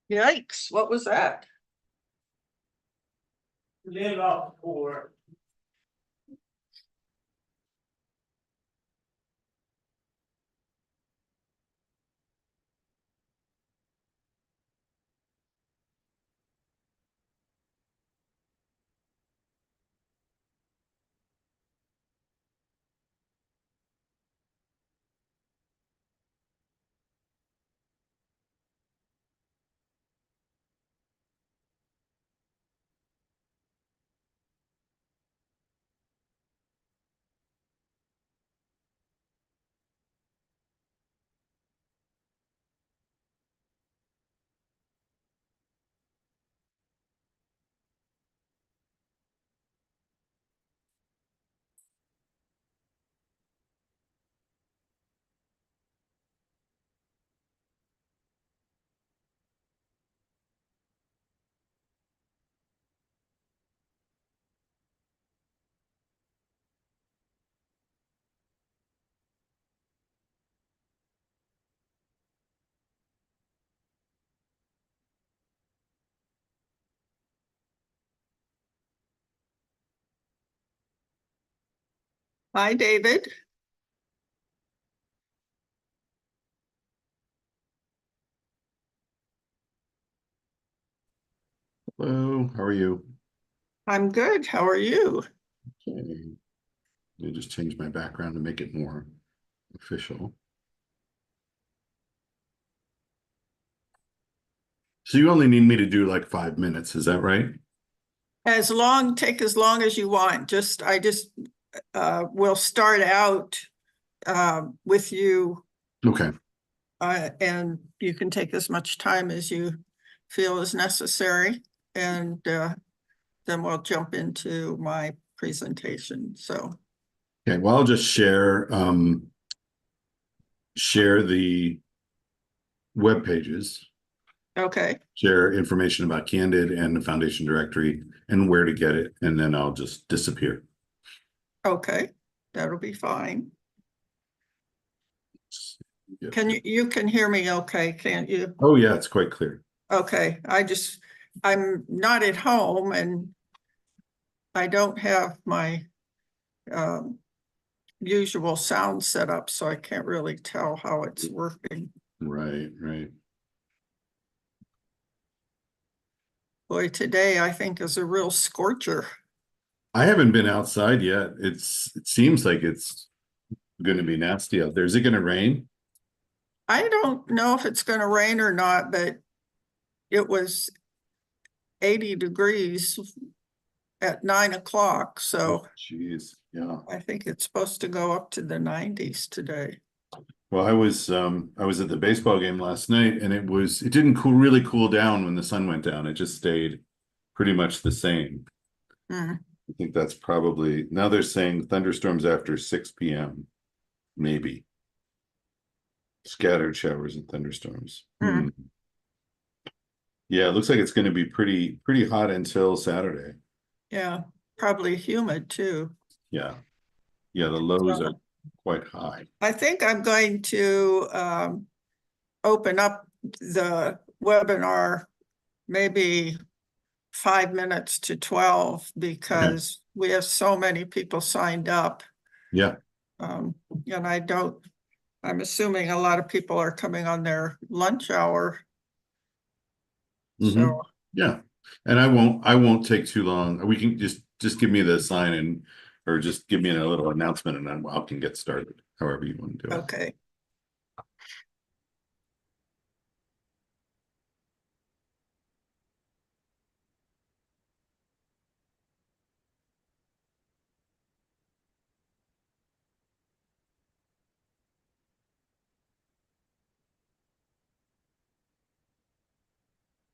Yikes, what was that? Live up for. Hi, David. Hello, how are you? I'm good. How are you? Okay. I just changed my background to make it more official. So you only need me to do like 5 minutes, is that right? Take as long as you want. I just will start out with you, Okay. and you can take as much time as you feel is necessary, and then we'll jump into my presentation. So, Okay, well, I'll just share the web pages, okay, share information about Candid and the Foundation directory and where to get it, and then I'll just disappear. okay, that'll be fine. Yeah. You can hear me okay, can't you? Oh yeah, it's quite clear. Okay, I'm not at home and I don't have my usual sound set up, so I can't really tell how it's working. Right. Boy, today I think is a real scorcher. I haven't been outside yet. It seems like it's going to be nasty out there. Is it going to rain? I don't know if it's going to rain or not, but it was 80 degrees at 9 o'clock. So Jeez, yeah. I think it's supposed to go up to the 90s today. Well, I was at the baseball game last night and it didn't really cool down when the sun went down. It just stayed pretty much the same. Mm. I think that's probably now they're saying thunderstorms after 6 p.m. maybe. Scattered showers and thunderstorms. Mm. Yeah, it looks like it's going to be pretty hot until Saturday. Yeah, probably humid too. Yeah. Yeah, the lows are quite high. I think I'm going to open up the webinar maybe 5 minutes to 12 because we have so many people signed up. Yeah. And I'm assuming a lot of people are coming on their lunch hour. So yeah, and I won't take too long. We can just give me the sign and or just give me a little announcement and then I can get started however you want to do it. Okay.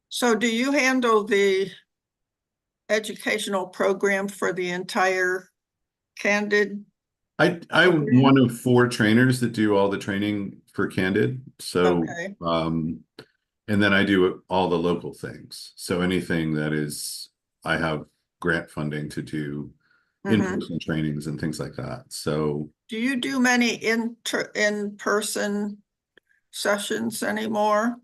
So do you handle the educational program for the entire Candid? I'm one of 4 trainers that do all the training for Candid. So Okay. and then I do all the local things. So anything that is I have grant funding to do Mhm. in-person trainings and things like that. So Do you do many in-person sessions anymore?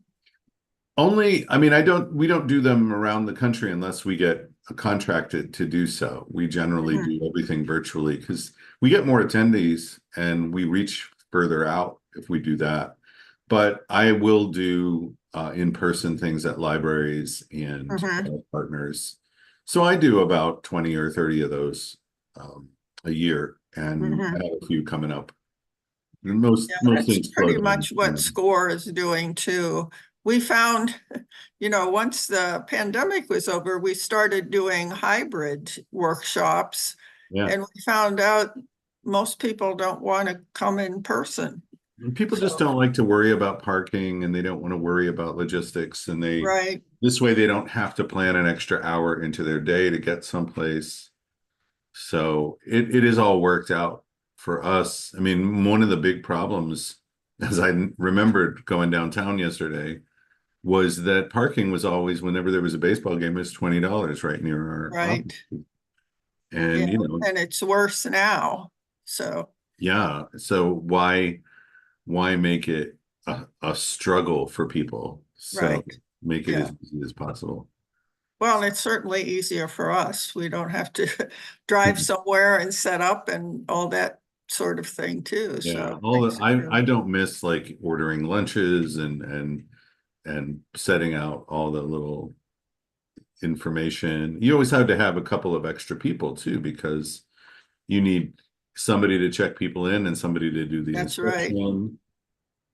only, I mean, we don't do them around the country unless we get contracted to do so. We generally Mhm. do everything virtually because we get more attendees and we reach further out if we do that. But I will do in-person things at libraries and Mhm. partners. So I do about 20 or 30 of those a year, and I Mhm. have a few coming up. Most Yeah, most that's things slow pretty down. much what SCORE is doing too. We found, once the pandemic was over, we started doing hybrid workshops. Yeah. And we found out most people don't want to come in person. People just So, don't like to worry about parking, and they don't want to worry about logistics, and right, this way they don't have to plan an extra hour into their day to get someplace. So it is all worked out for us. I mean, one of the big problems, as I remembered going downtown yesterday, was that parking was always, whenever there was a baseball game, it was $20 right near our right. office. Yeah, And and it's worse now. So, yeah, so why make it a struggle for people? So right. make it as Yeah. easy as possible. Well, it's certainly easier for us. We don't have to drive somewhere and set up and all that sort of thing too. Yeah, So makes it I really, don't miss like ordering lunches and setting out all the little information. You always had to have a couple of extra people too, because you need somebody to check people in and somebody to do the that's right. inspection.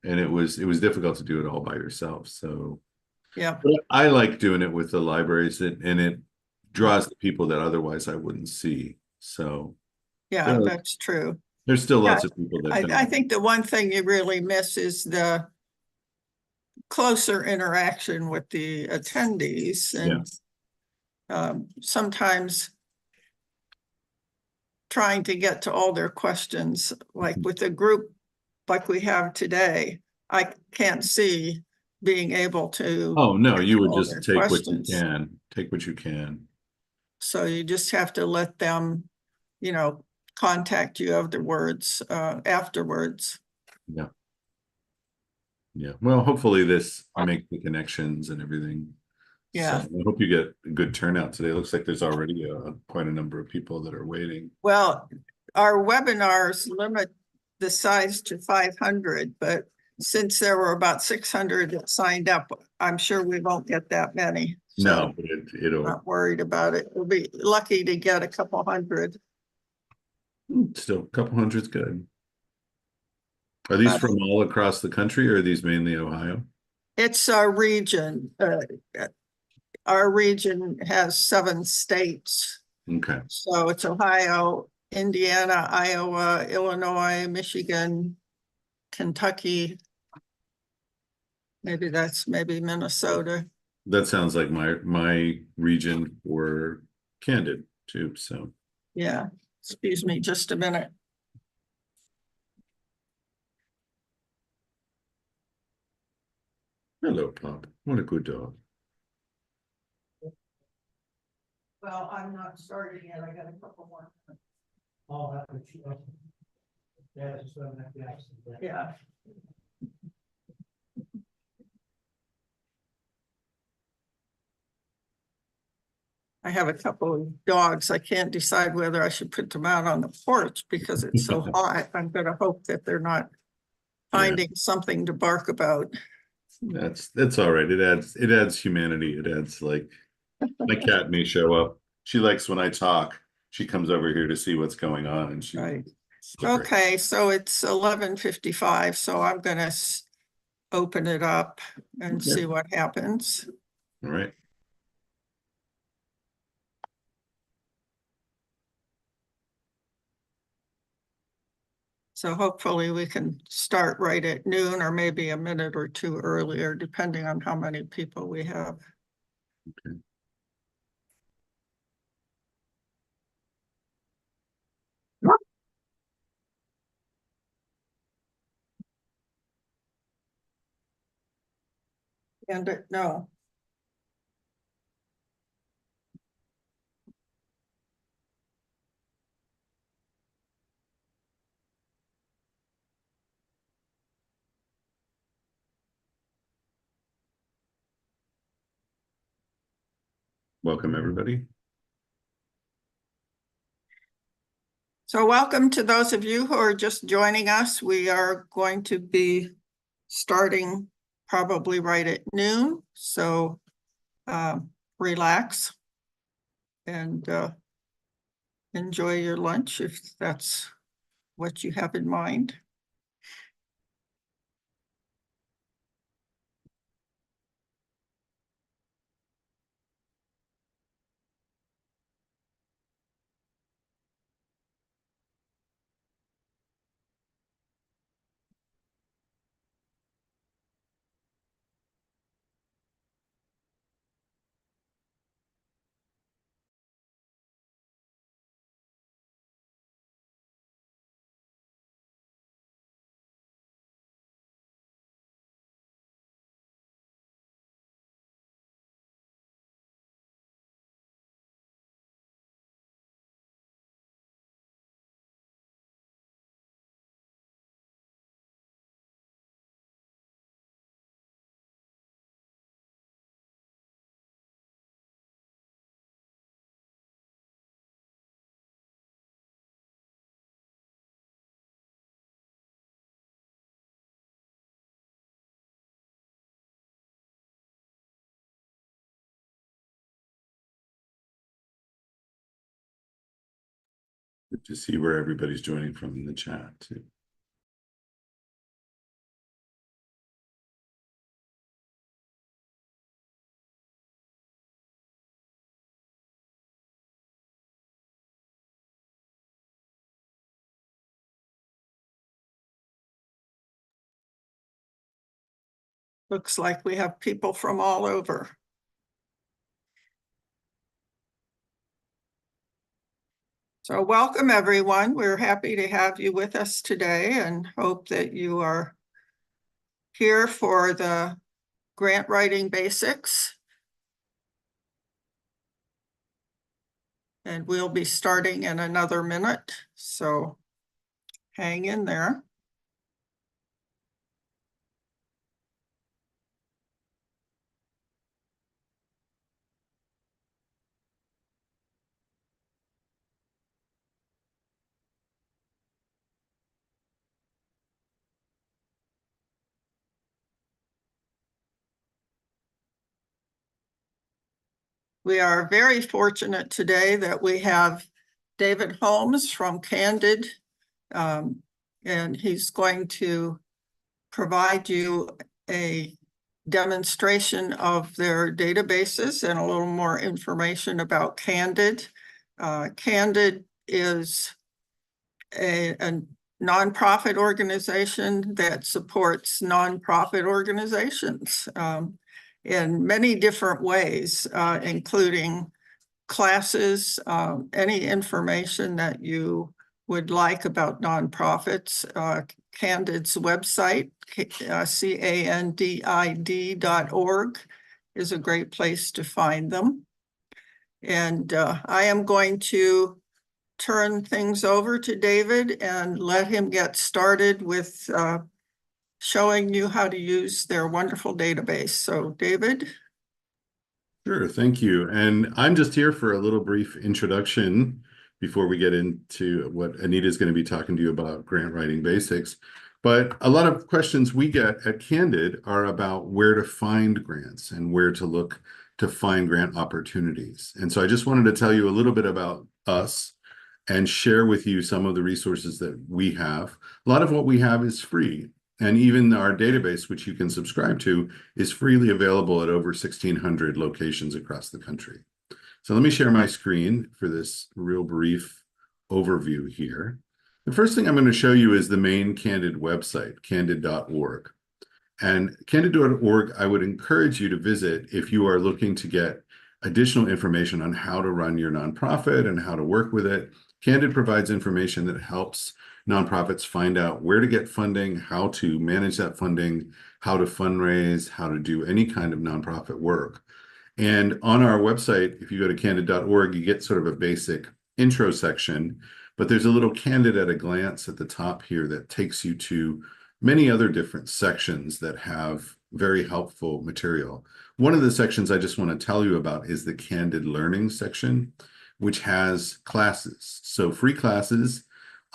And it was difficult to do it all by yourself. So Yeah. but I like doing it with the libraries, and it draws the people that otherwise I wouldn't see. So Yeah, there, that's true. there's still Yeah, lots of people that I don't. think the one thing you really miss is the closer interaction with the attendees. Yeah. And sometimes trying to get to all their questions, like with a group like we have today, I can't see being able to Oh, no, get you to would all just their take what you questions. can, take what you can. So you just have to let them, contact you afterwards. Yeah. Yeah. Well, hopefully this makes the connections and everything. So Yeah. I hope you get a good turnout today. It looks like there's already quite a number of people that are waiting. Well, our webinars limit the size to 500, but since there were about 600 that signed up, I'm sure we won't get that many. No, So but it'll not worried about it. We'll be lucky to get a couple hundred. still a couple hundred's good. Are these But from all across the country, or are these mainly Ohio? it's our region. Our region has 7 states. Okay. So it's Ohio, Indiana, Iowa, Illinois, Michigan, Kentucky. Maybe Minnesota. That sounds like my region for Candid too. So Yeah. Excuse me just a minute. hello, Pop. What a good dog. Well, I'm not starting yet. I got a couple more. All that, yeah, just so that, yeah. Yeah. I have a couple of dogs. I can't decide whether I should put them out on the porch because it's so hot. I'm gonna hope that they're not finding something to bark about. That's all right. It adds humanity. It adds like my cat may show up. She likes when I talk. She comes over here to see what's going on, and she Right. Okay, so it's 11:55, so I'm gonna open it up and Okay. see what happens. All right. So hopefully we can start right at noon or maybe a minute or two earlier, depending on how many people we have. Okay. And no. Welcome, everybody. So welcome to those of you who are just joining us. We are going to be starting probably right at noon. So relax and enjoy your lunch if that's what you have in mind. Good to see where everybody's joining from in the chat too. Looks like we have people from all over. So welcome, everyone. We're happy to have you with us today and hope that you are here for the grant writing basics. And we'll be starting in another minute, so hang in there. We are very fortunate today that we have David Holmes from Candid, and he's going to provide you a demonstration of their databases and a little more information about Candid. Candid is a nonprofit organization that supports nonprofit organizations in many different ways, including classes, any information that you would like about nonprofits. Candid's website, candid.org, is a great place to find them. And I am going to turn things over to David and let him get started with showing you how to use their wonderful database. So David. Sure, thank you. And I'm just here for a little brief introduction before we get into what Anita is going to be talking to you about grant writing basics. But a lot of questions we get at Candid are about where to find grants and where to look to find grant opportunities. And so I just wanted to tell you a little bit about us and share with you some of the resources that we have. A lot of what we have is free. And even our database, which you can subscribe to, is freely available at over 1,600 locations across the country. So let me share my screen for this real brief overview here. The first thing I'm going to show you is the main Candid website, candid.org. And candid.org, I would encourage you to visit if you are looking to get additional information on how to run your nonprofit and how to work with it. Candid provides information that helps nonprofits find out where to get funding, how to manage that funding, how to fundraise, how to do any kind of nonprofit work. And on our website, if you go to candid.org, you get sort of a basic intro section, but there's a little Candid at a glance at the top here that takes you to many other different sections that have very helpful material. One of the sections I just want to tell you about is the Candid Learning section, which has classes. So free classes.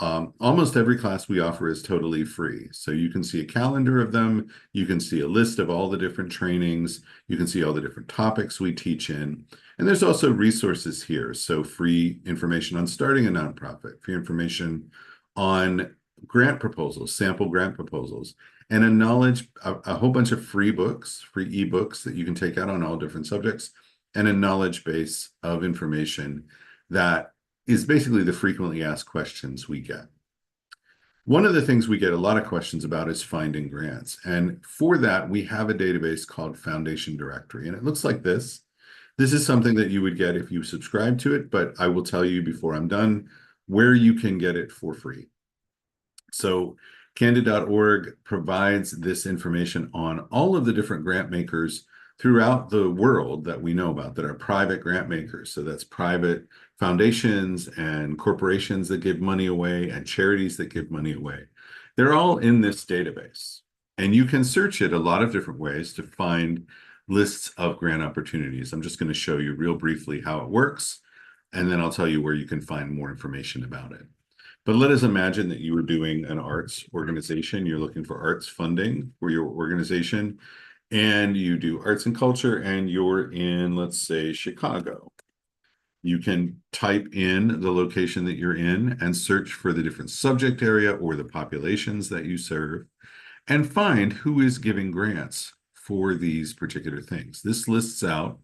Almost every class we offer is totally free. So you can see a calendar of them. You can see a list of all the different trainings. You can see all the different topics we teach in. And there's also resources here. So free information on starting a nonprofit, free information on grant proposals, sample grant proposals, and a whole bunch of free books, free ebooks that you can take out on all different subjects, and a knowledge base of information that is basically the frequently asked questions we get. One of the things we get a lot of questions about is finding grants. And for that, we have a database called Foundation Directory. And it looks like this. This is something that you would get if you subscribe to it, but I will tell you before I'm done where you can get it for free. So candid.org provides this information on all of the different grant makers throughout the world that we know about that are private grant makers. So that's private foundations and corporations that give money away and charities that give money away. They're all in this database. And you can search it a lot of different ways to find lists of grant opportunities. I'm just going to show you real briefly how it works, and then I'll tell you where you can find more information about it. But let us imagine that you were doing an arts organization. You're looking for arts funding for your organization, and you do arts and culture, and you're in, let's say, Chicago. You can type in the location that you're in and search for the different subject area or the populations that you serve and find who is giving grants for these particular things. This lists out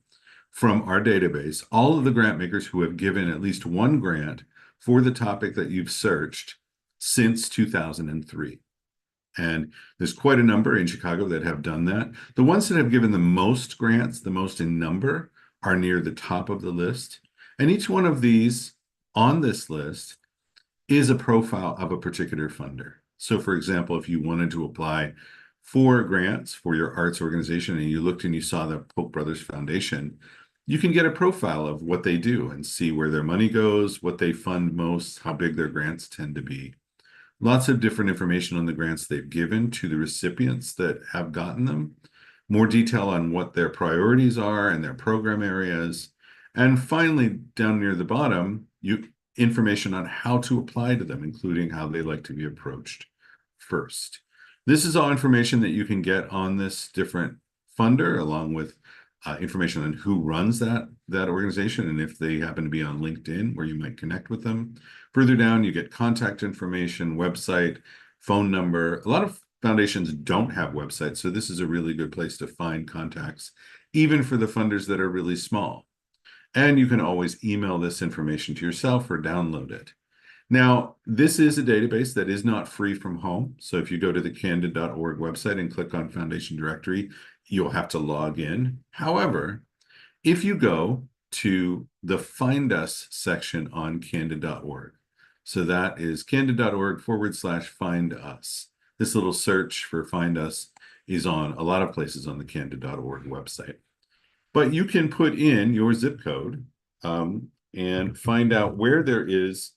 from our database all of the grant makers who have given at least one grant for the topic that you've searched since 2003. And there's quite a number in Chicago that have done that. The ones that have given the most grants, the most in number, are near the top of the list. And each one of these on this list is a profile of a particular funder. So for example, if you wanted to apply for grants for your arts organization and you looked and you saw the Polk Brothers Foundation, you can get a profile of what they do and see where their money goes, what they fund most, how big their grants tend to be. Lots of different information on the grants they've given to the recipients that have gotten them, more detail on what their priorities are and their program areas. And finally, down near the bottom, information on how to apply to them, including how they like to be approached first. This is all information that you can get on this different funder, along with information on who runs that organization and if they happen to be on LinkedIn, where you might connect with them. Further down, you get contact information, website, phone number. A lot of foundations don't have websites, so this is a really good place to find contacts, even for the funders that are really small. And you can always email this information to yourself or download it. Now, this is a database that is not free from home. So if you go to the candid.org website and click on Foundation Directory, you'll have to log in. However, if you go to the Find Us section on candid.org, so that is candid.org/find us. This little search for Find Us is on a lot of places on the candid.org website. But you can put in your zip code and find out where there is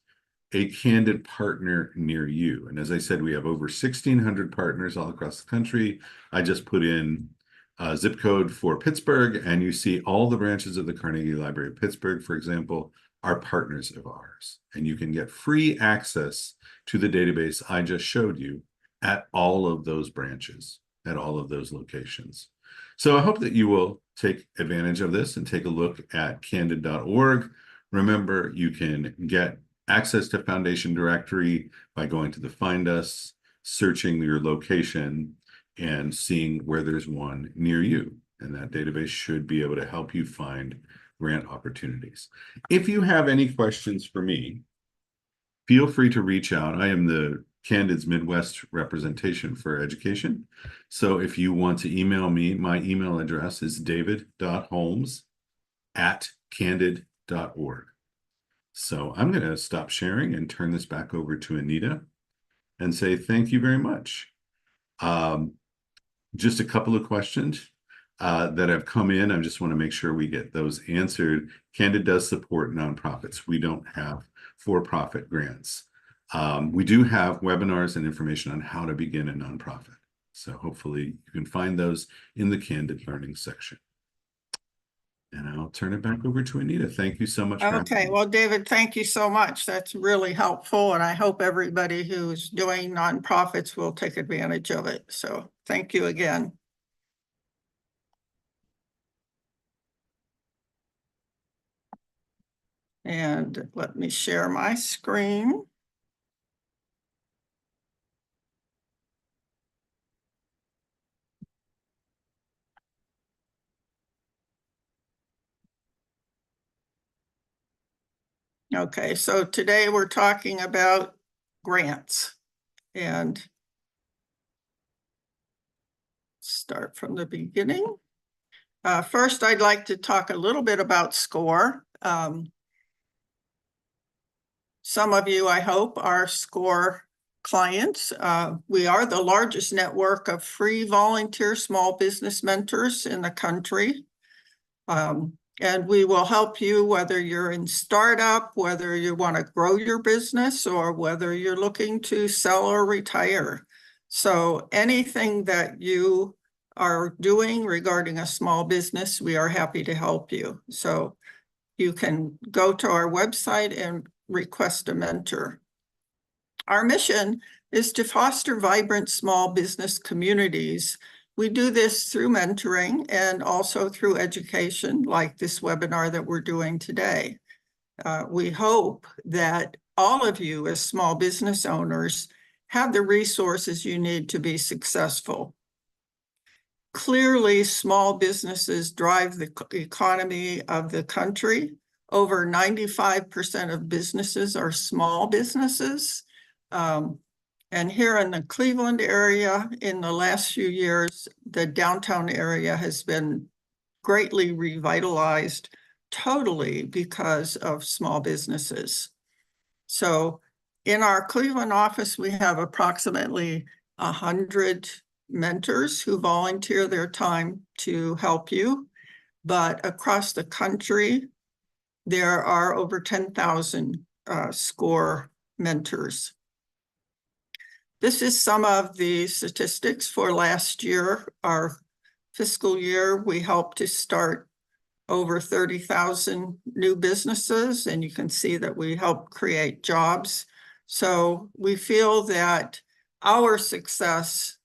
a Candid partner near you. And as I said, we have over 1,600 partners all across the country. I just put in a zip code for Pittsburgh, and you see all the branches of the Carnegie Library of Pittsburgh, for example, are partners of ours. And you can get free access to the database I just showed you at all of those branches, at all of those locations. So I hope that you will take advantage of this and take a look at candid.org. Remember, you can get access to Foundation Directory by going to the Find Us, searching your location, and seeing where there's one near you. And that database should be able to help you find grant opportunities. If you have any questions for me, feel free to reach out. I am the Candid's Midwest representation for education. So if you want to email me, my email address is david.holmes@candid.org. So I'm going to stop sharing and turn this back over to Anita and say thank you very much. Just a couple of questions that have come in. I just want to make sure we get those answered. Candid does support nonprofits. We don't have for-profit grants. We do have webinars and information on how to begin a nonprofit. So hopefully you can find those in the Candid Learning section. And I'll turn it back over to Anita. Thank you so much. Okay, well, David, thank you so much. That's really helpful. And I hope everybody who's doing nonprofits will take advantage of it. So thank you again. And let me share my screen. Okay, so today we're talking about grants, and start from the beginning. First, I'd like to talk a little bit about SCORE. Some of you, I hope, are SCORE clients. We are the largest network of free volunteer small business mentors in the country. And we will help you whether you're in startup, whether you want to grow your business, or whether you're looking to sell or retire. So anything that you are doing regarding a small business, we are happy to help you. So you can go to our website and request a mentor. Our mission is to foster vibrant small business communities. We do this through mentoring and also through education, like this webinar that we're doing today. We hope that all of you as small business owners have the resources you need to be successful. Clearly, small businesses drive the economy of the country. Over 95% of businesses are small businesses. And here in the Cleveland area, in the last few years, the downtown area has been greatly revitalized totally because of small businesses. So in our Cleveland office, we have approximately 100 mentors who volunteer their time to help you. But across the country, there are over 10,000 SCORE mentors. This is some of the statistics for last year. Our fiscal year, we helped to start over 30,000 new businesses, and you can see that we help create jobs. So we feel that our success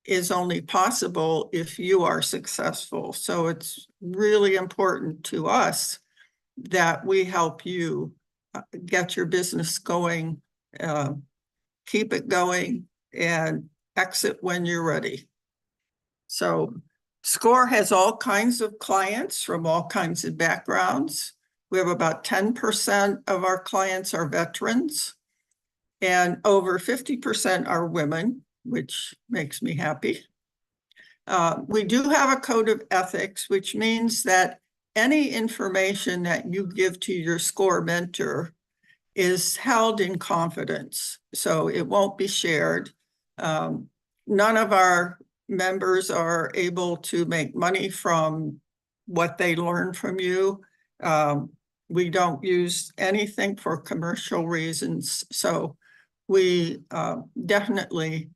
is only possible if you are successful. So it's really important to us that we help you get your business going, keep it going, and exit when you're ready. So SCORE has all kinds of clients from all kinds of backgrounds. We have about 10% of our clients are veterans, and over 50% are women, which makes me happy. We do have a code of ethics, which means that any information that you give to your SCORE mentor is held in confidence, so it won't be shared. None of our members are able to make money from what they learn from you. We don't use anything for commercial reasons, so we definitely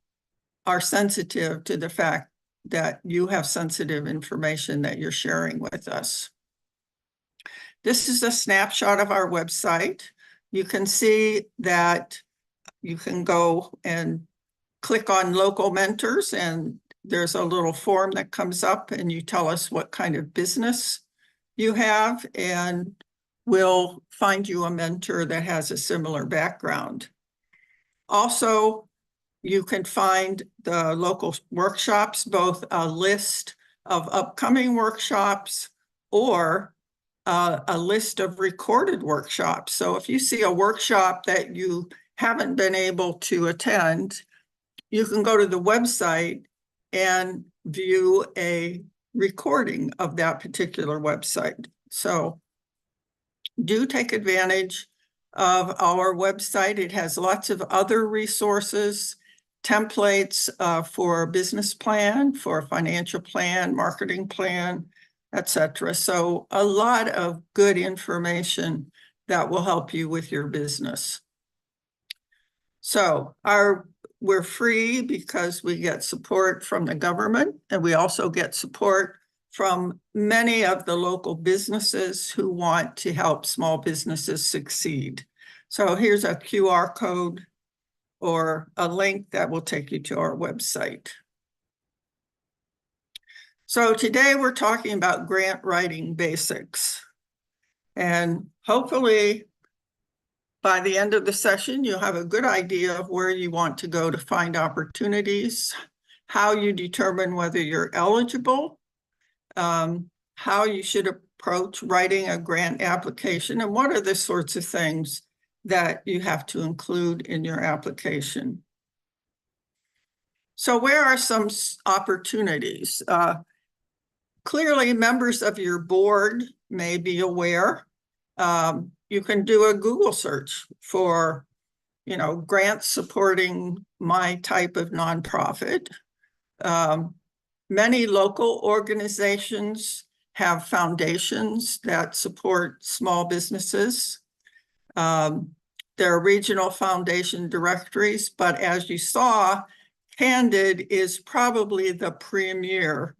are sensitive to the fact that you have sensitive information that you're sharing with us. This is a snapshot of our website. You can see that you can go and click on local mentors, and there's a little form that comes up, and you tell us what kind of business you have, and we'll find you a mentor that has a similar background. Also, you can find the local workshops, both a list of upcoming workshops or a list of recorded workshops. So if you see a workshop that you haven't been able to attend, you can go to the website and view a recording of that particular website. So do take advantage of our website. It has lots of other resources, templates for a business plan, for a financial plan, marketing plan, etc. So a lot of good information that will help you with your business. So we're free because we get support from the government, and we also get support from many of the local businesses who want to help small businesses succeed. So here's a QR code or a link that will take you to our website. So today we're talking about grant writing basics. And hopefully by the end of the session, you'll have a good idea of where you want to go to find opportunities, how you determine whether you're eligible, how you should approach writing a grant application, and what are the sorts of things that you have to include in your application. So where are some opportunities? Clearly, members of your board may be aware. You can do a Google search for, grants supporting my type of nonprofit. Many local organizations have foundations that support small businesses. There are regional foundation directories, but as you saw, Candid is probably the premier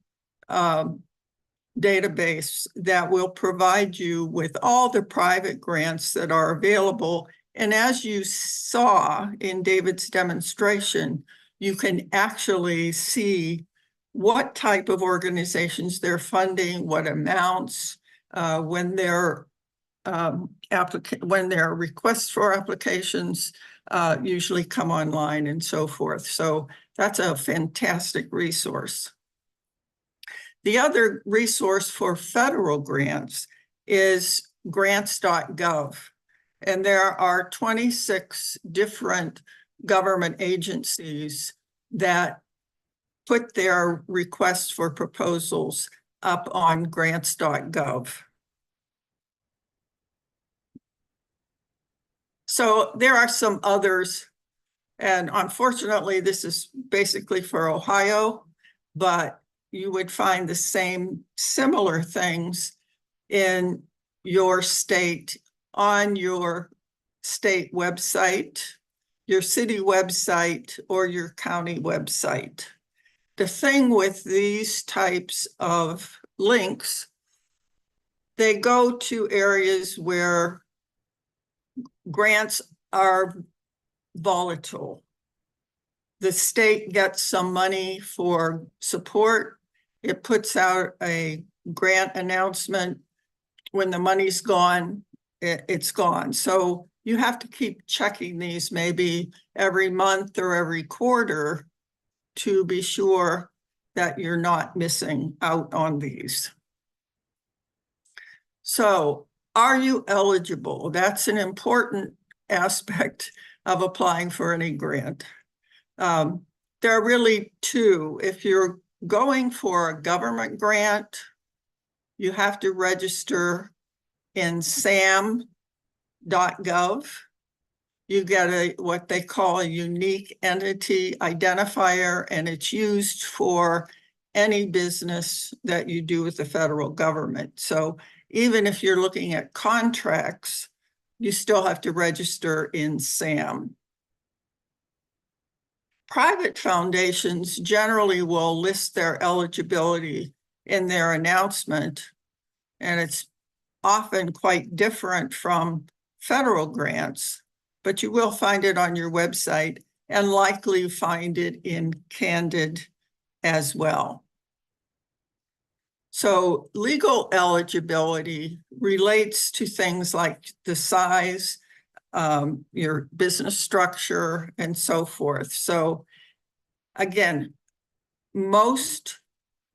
database that will provide you with all the private grants that are available. And as you saw in David's demonstration, you can actually see what type of organizations they're funding, what amounts, when their requests for applications usually come online and so forth. So that's a fantastic resource. The other resource for federal grants is grants.gov. And there are 26 different government agencies that put their requests for proposals up on grants.gov. So there are some others, and unfortunately, this is basically for Ohio, but you would find the same similar things in your state, on your state website, your city website, or your county website. The thing with these types of links, they go to areas where grants are volatile. The state gets some money for support. It puts out a grant announcement. When the money's gone, it's gone. So you have to keep checking these maybe every month or every quarter to be sure that you're not missing out on these. So are you eligible? That's an important aspect of applying for any grant. There are really two. If you're going for a government grant, you have to register in sam.gov. You get what they call a unique entity identifier, and it's used for any business that you do with the federal government. So even if you're looking at contracts, you still have to register in SAM. Private foundations generally will list their eligibility in their announcement, and it's often quite different from federal grants, but you will find it on your website and likely find it in Candid as well. So legal eligibility relates to things like the size, your business structure, and so forth. So again, most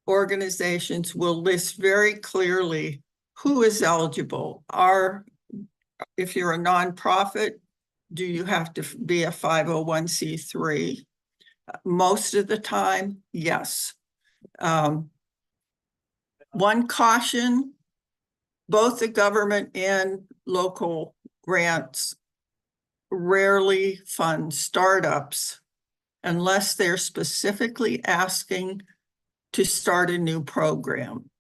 organizations will list very clearly who is eligible. If you're a nonprofit, do you have to be a 501c3? Most of the time, yes. One caution, both the government and local grants rarely fund startups unless they're specifically asking to start a new program.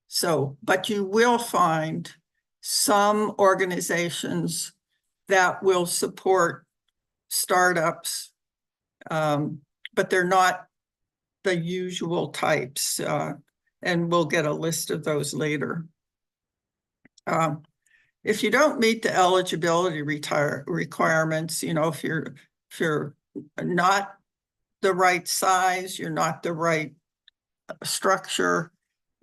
So, but you will find some organizations that will support startups, but they're not the usual types, and we'll get a list of those later. If you don't meet the eligibility requirements, you know, if you're not the right size, you're not the right structure,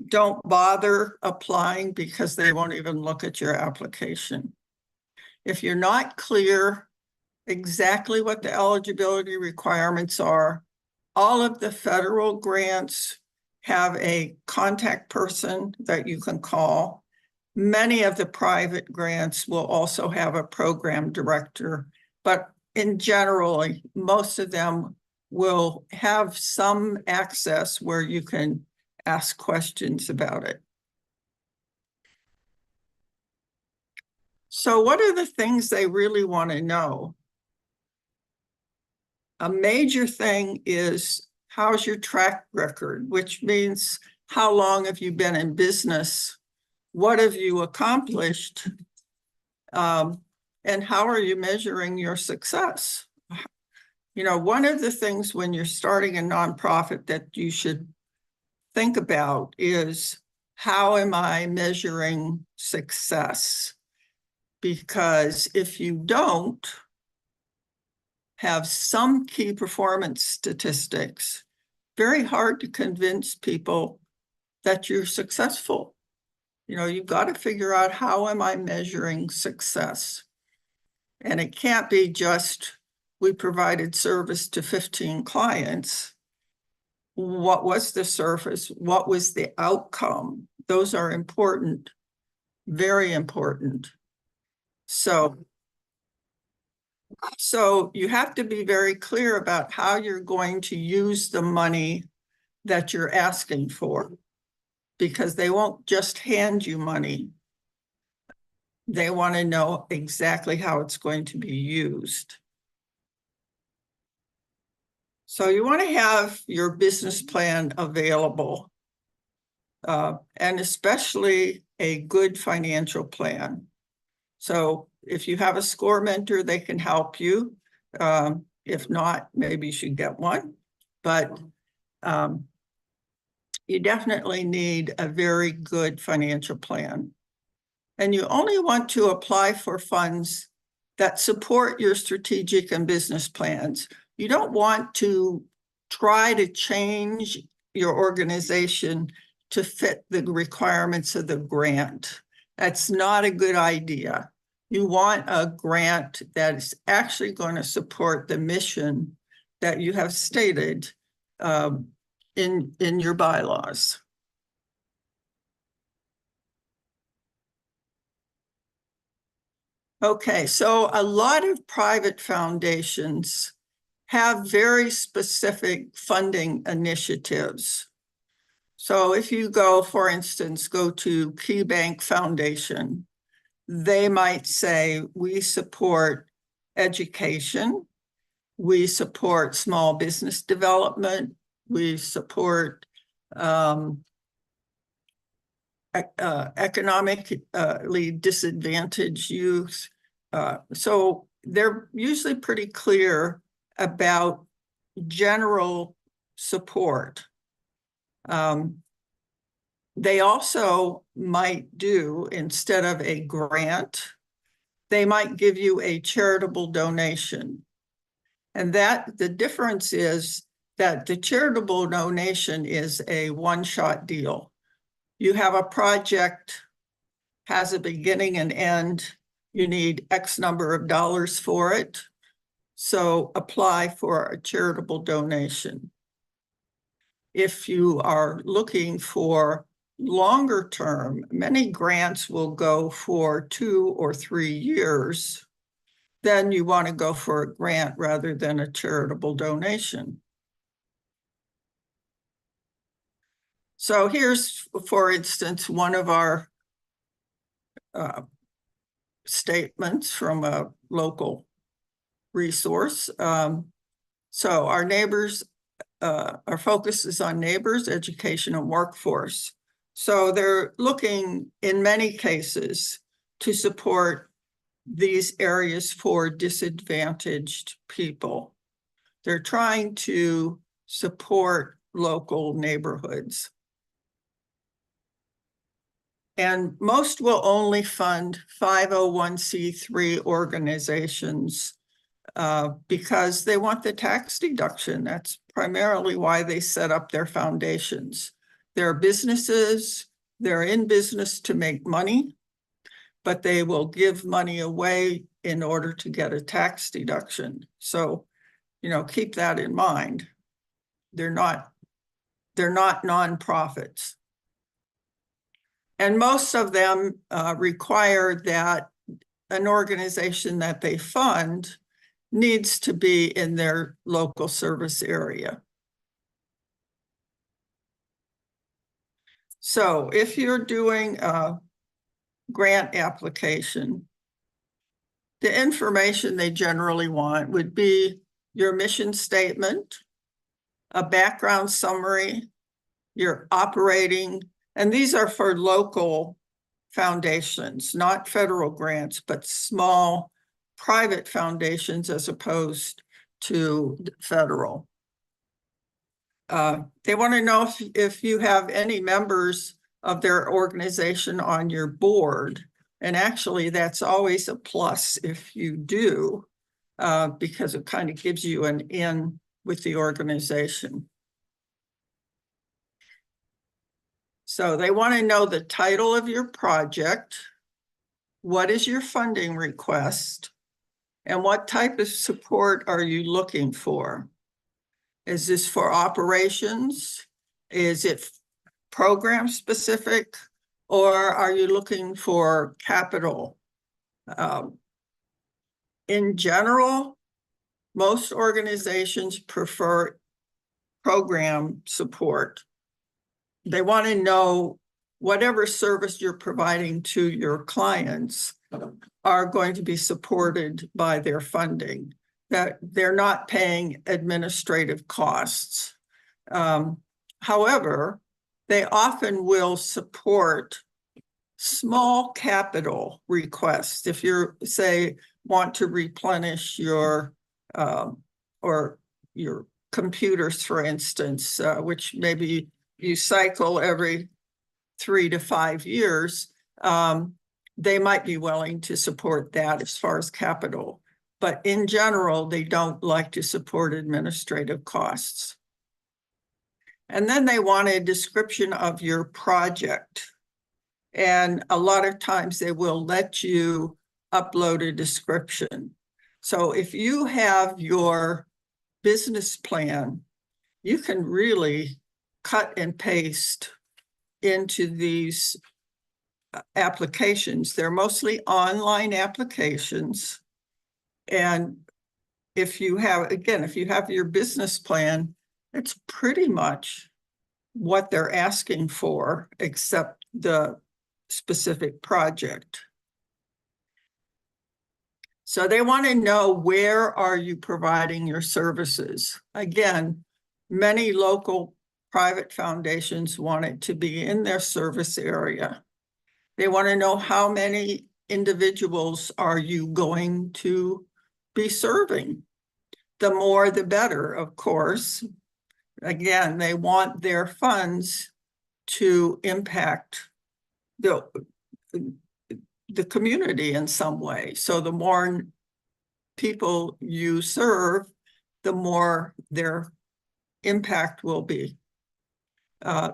don't bother applying because they won't even look at your application. If you're not clear exactly what the eligibility requirements are, all of the federal grants have a contact person that you can call. Many of the private grants will also have a program director, but in general, most of them will have some access where you can ask questions about it. So what are the things they really want to know? A major thing is, how's your track record, which means how long have you been in business? What have you accomplished? And how are you measuring your success? You know, one of the things when you're starting a nonprofit that you should think about is, how am I measuring success? Because if you don't have some key performance statistics, very hard to convince people that you're successful. You know, you've got to figure out, how am I measuring success? And it can't be just, we provided service to 15 clients. What was the service? What was the outcome? Those are important, very important. So you have to be very clear about how you're going to use the money that you're asking for, because they won't just hand you money. They want to know exactly how it's going to be used. So you want to have your business plan available, and especially a good financial plan. So if you have a SCORE mentor, they can help you. If not, maybe you should get one. But you definitely need a very good financial plan. And you only want to apply for funds that support your strategic and business plans. You don't want to try to change your organization to fit the requirements of the grant. That's not a good idea. You want a grant that is actually going to support the mission that you have stated in your bylaws. Okay, so a lot of private foundations have very specific funding initiatives. So if you go, for instance, go to Key Bank Foundation, they might say, we support education, we support small business development, we support economically disadvantaged youth. So they're usually pretty clear about general support. They also might do, instead of a grant, they might give you a charitable donation. And that the difference is that the charitable donation is a one-shot deal. You have a project, has a beginning and end, you need X number of dollars for it, so apply for a charitable donation. If you are looking for longer term, many grants will go for 2 or 3 years. Then you want to go for a grant rather than a charitable donation. So here's, for instance, one of our statements from a local resource. So our neighbors, our focus is on neighbors, education, and workforce. So they're looking, in many cases, to support these areas for disadvantaged people. They're trying to support local neighborhoods. And most will only fund 501c3 organizations because they want the tax deduction. That's primarily why they set up their foundations. They're businesses, they're in business to make money, but they will give money away in order to get a tax deduction. So, keep that in mind. They're not nonprofits. And most of them require that an organization that they fund needs to be in their local service area. So if you're doing a grant application, the information they generally want would be your mission statement, a background summary, your operating, and these are for local foundations, not federal grants, but small private foundations as opposed to federal. They want to know if you have any members of their organization on your board. And actually, that's always a plus if you do, because it kind of gives you an in with the organization. So they want to know the title of your project, what is your funding request, and what type of support are you looking for? Is this for operations? Is it program specific? Or are you looking for capital? In general, most organizations prefer program support. They want to know whatever service you're providing to your clients are going to be supported by their funding, that they're not paying administrative costs. However, they often will support small capital requests. If you're, say, want to replenish your or your computers, for instance, which maybe you cycle every 3 to 5 years, they might be willing to support that as far as capital. But in general, they don't like to support administrative costs. And then they want a description of your project. And a lot of times they will let you upload a description. So if you have your business plan, you can really cut and paste into these applications. They're mostly online applications. And if you have, again, if you have your business plan, it's pretty much what they're asking for, except the specific project. So they want to know, where are you providing your services? Again, many local private foundations want it to be in their service area. They want to know, how many individuals are you going to be serving? The more, the better, of course. Again, they want their funds to impact the community in some way. So the more people you serve, the more their impact will be.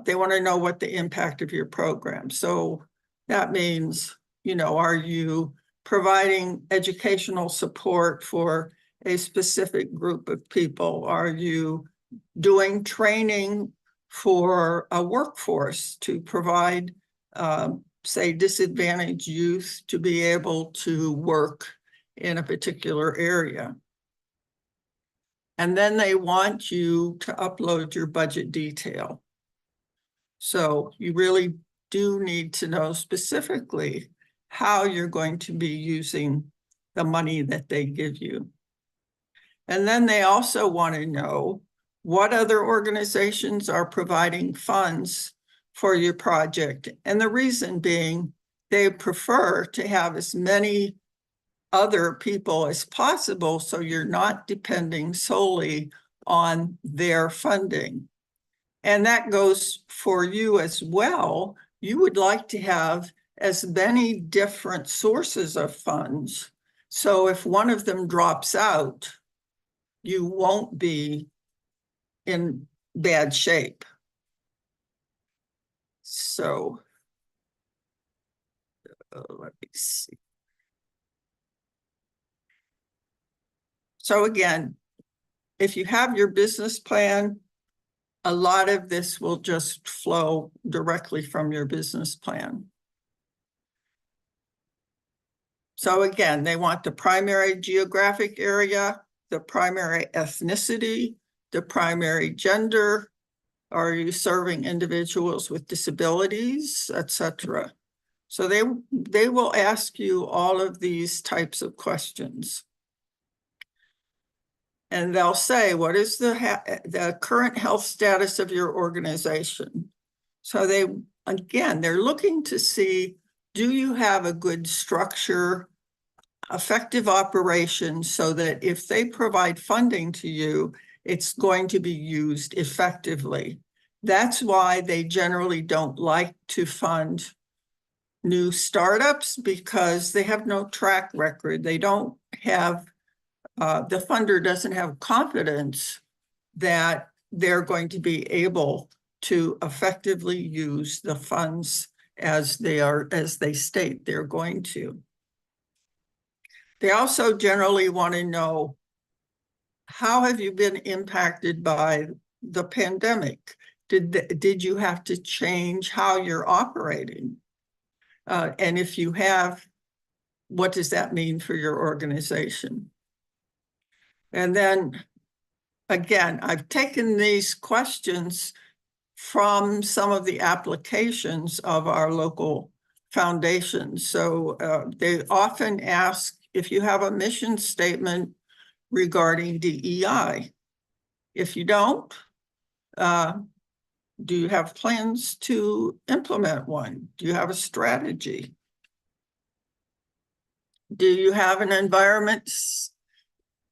They want to know what the impact of your program. So that means, are you providing educational support for a specific group of people? Are you doing training for a workforce to provide, say, disadvantaged youth to be able to work in a particular area? And then they want you to upload your budget detail. So you really do need to know specifically how you're going to be using the money that they give you. And then they also want to know what other organizations are providing funds for your project. And the reason being, they prefer to have as many other people as possible, so you're not depending solely on their funding. And that goes for you as well. You would like to have as many different sources of funds. So if one of them drops out, you won't be in bad shape. So let me see. So again, if you have your business plan, a lot of this will just flow directly from your business plan. So again, they want the primary geographic area, the primary ethnicity, the primary gender. Are you serving individuals with disabilities, etc.? So they will ask you all of these types of questions. And they'll say, what is the current health status of your organization? So they're looking to see, do you have a good structure, effective operation, so that if they provide funding to you, it's going to be used effectively. That's why they generally don't like to fund new startups, because they have no track record. They don't have, the funder doesn't have confidence that they're going to be able to effectively use the funds as they state they're going to. They also generally want to know, how have you been impacted by the pandemic? Did you have to change how you're operating? And if you have, what does that mean for your organization? And then again, I've taken these questions from some of the applications of our local foundations. So they often ask if you have a mission statement regarding DEI. If you don't, do you have plans to implement one? Do you have a strategy? Do you have an environment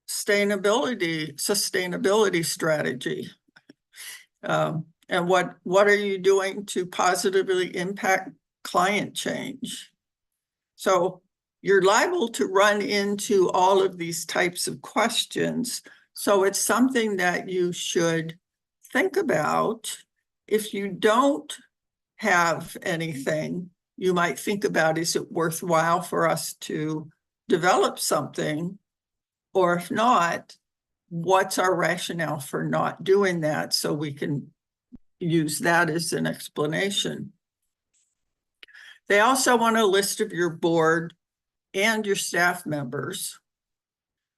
sustainability strategy? And what are you doing to positively impact climate change? So you're liable to run into all of these types of questions. So it's something that you should think about. If you don't have anything, you might think about, is it worthwhile for us to develop something? Or if not, what's our rationale for not doing that, so we can use that as an explanation. They also want a list of your board and your staff members,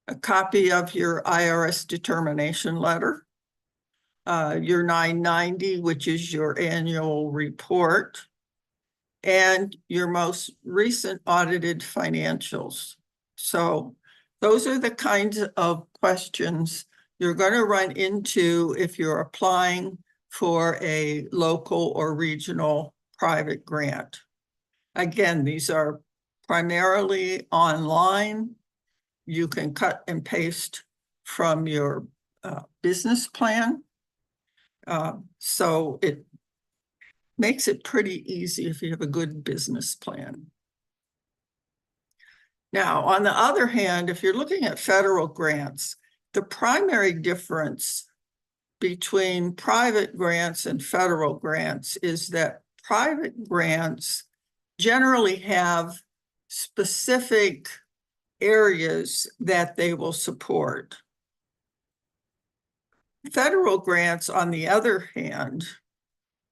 a copy of your IRS determination letter, your 990, which is your annual report, and your most recent audited financials. So those are the kinds of questions you're going to run into if you're applying for a local or regional private grant. Again, these are primarily online. You can cut and paste from your business plan. So it makes it pretty easy if you have a good business plan. Now, on the other hand, if you're looking at federal grants, the primary difference between private grants and federal grants is that private grants generally have specific areas that they will support. Federal grants, on the other hand,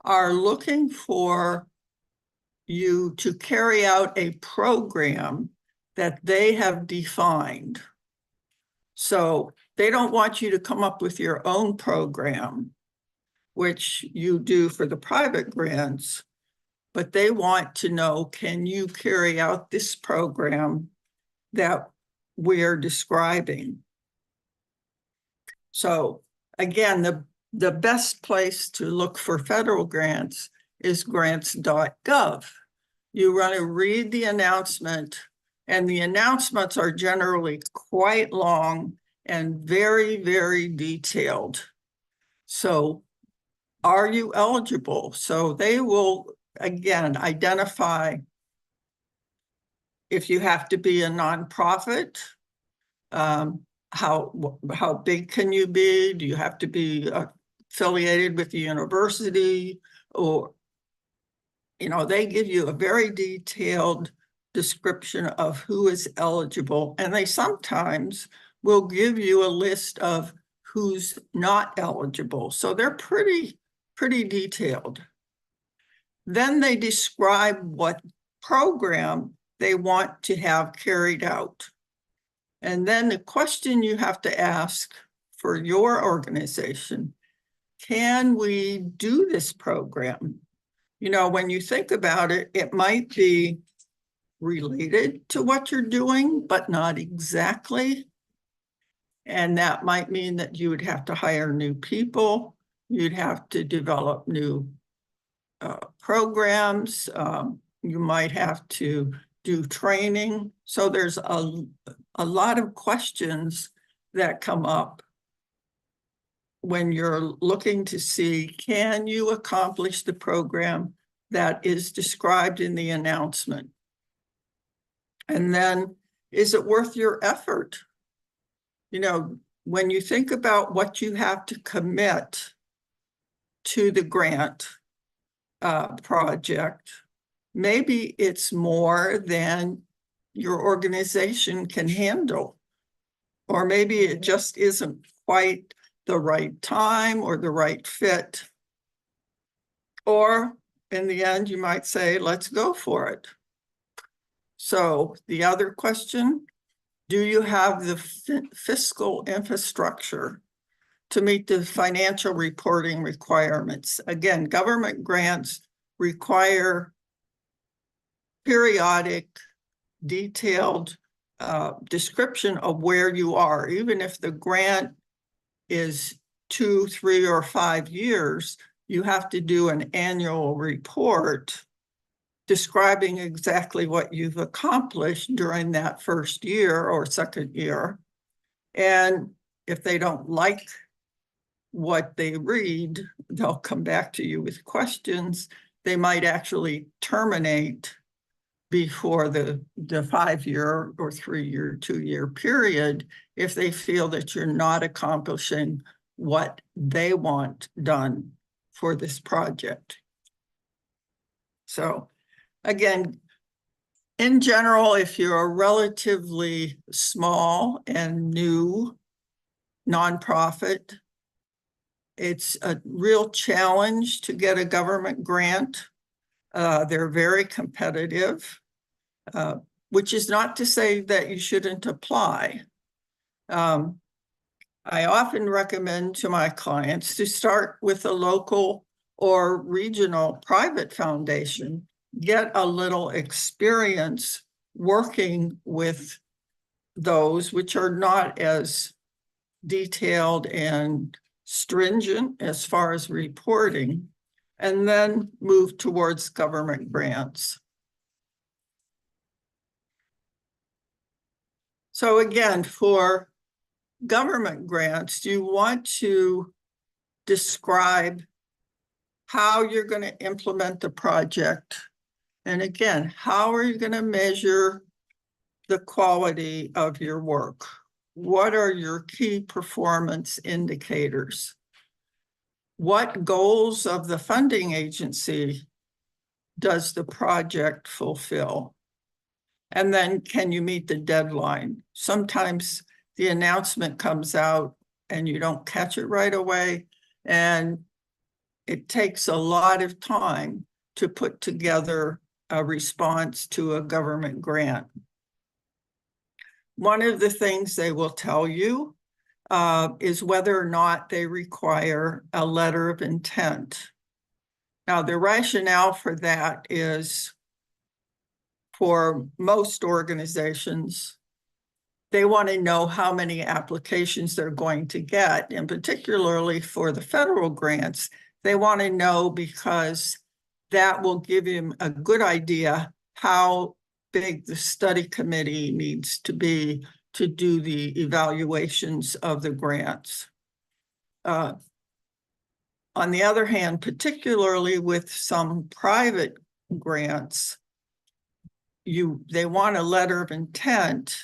are looking for you to carry out a program that they have defined. So they don't want you to come up with your own program, which you do for the private grants, but they want to know, can you carry out this program that we're describing? So again, the best place to look for federal grants is grants.gov. You want to read the announcement And the announcements are generally quite long and very, very detailed. So are you eligible? So they will, again, identify if you have to be a nonprofit, how big can you be? Do you have to be affiliated with the university? Or, you know, they give you a very detailed description of who is eligible, and they sometimes will give you a list of who's not eligible. So they're pretty detailed. Then they describe what program they want to have carried out. And then the question you have to ask for your organization, can we do this program? You know, when you think about it, it might be related to what you're doing, but not exactly. And that might mean that you would have to hire new people. You'd have to develop new programs. You might have to do training. So there's a lot of questions that come up when you're looking to see, can you accomplish the program that is described in the announcement? And then, is it worth your effort? You know, when you think about what you have to commit to the grant project, maybe it's more than your organization can handle, or maybe it just isn't quite the right time or the right fit. Or in the end, you might say, let's go for it. So the other question, do you have the fiscal infrastructure to meet the financial reporting requirements? Again, government grants require periodic, detailed description of where you are. Even if the grant is 2, 3, or 5 years, you have to do an annual report describing exactly what you've accomplished during that first year or second year. And if they don't like what they read, they'll come back to you with questions. They might actually terminate before the 5-year or 3-year, 2-year period if they feel that you're not accomplishing what they want done for this project. So again, in general, if you're a relatively small and new nonprofit, it's a real challenge to get a government grant. They're very competitive, which is not to say that you shouldn't apply. I often recommend to my clients to start with a local or regional private foundation, get a little experience working with those which are not as detailed and stringent as far as reporting, and then move towards government grants. So again, for government grants, you want to describe how you're going to implement the project. And again, how are you going to measure the quality of your work? What are your key performance indicators? What goals of the funding agency does the project fulfill? And then can you meet the deadline? Sometimes the announcement comes out and you don't catch it right away, and it takes a lot of time to put together a response to a government grant. One of the things they will tell you is whether or not they require a letter of intent. Now, the rationale for that is, for most organizations, they want to know how many applications they're going to get. And particularly for the federal grants, they want to know because that will give them a good idea how big the study committee needs to be to do the evaluations of the grants. On the other hand, particularly with some private grants, they want a letter of intent,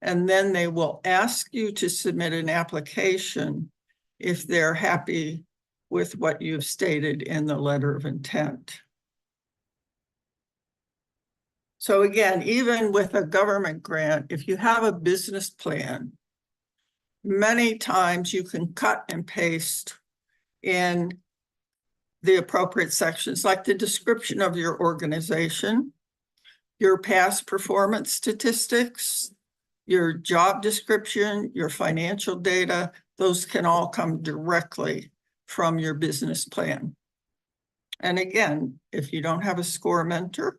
and then they will ask you to submit an application if they're happy with what you've stated in the letter of intent. So again, even with a government grant, if you have a business plan, many times you can cut and paste in the appropriate sections, like the description of your organization, your past performance statistics, your job description, your financial data. Those can all come directly from your business plan. And again, if you don't have a SCORE mentor,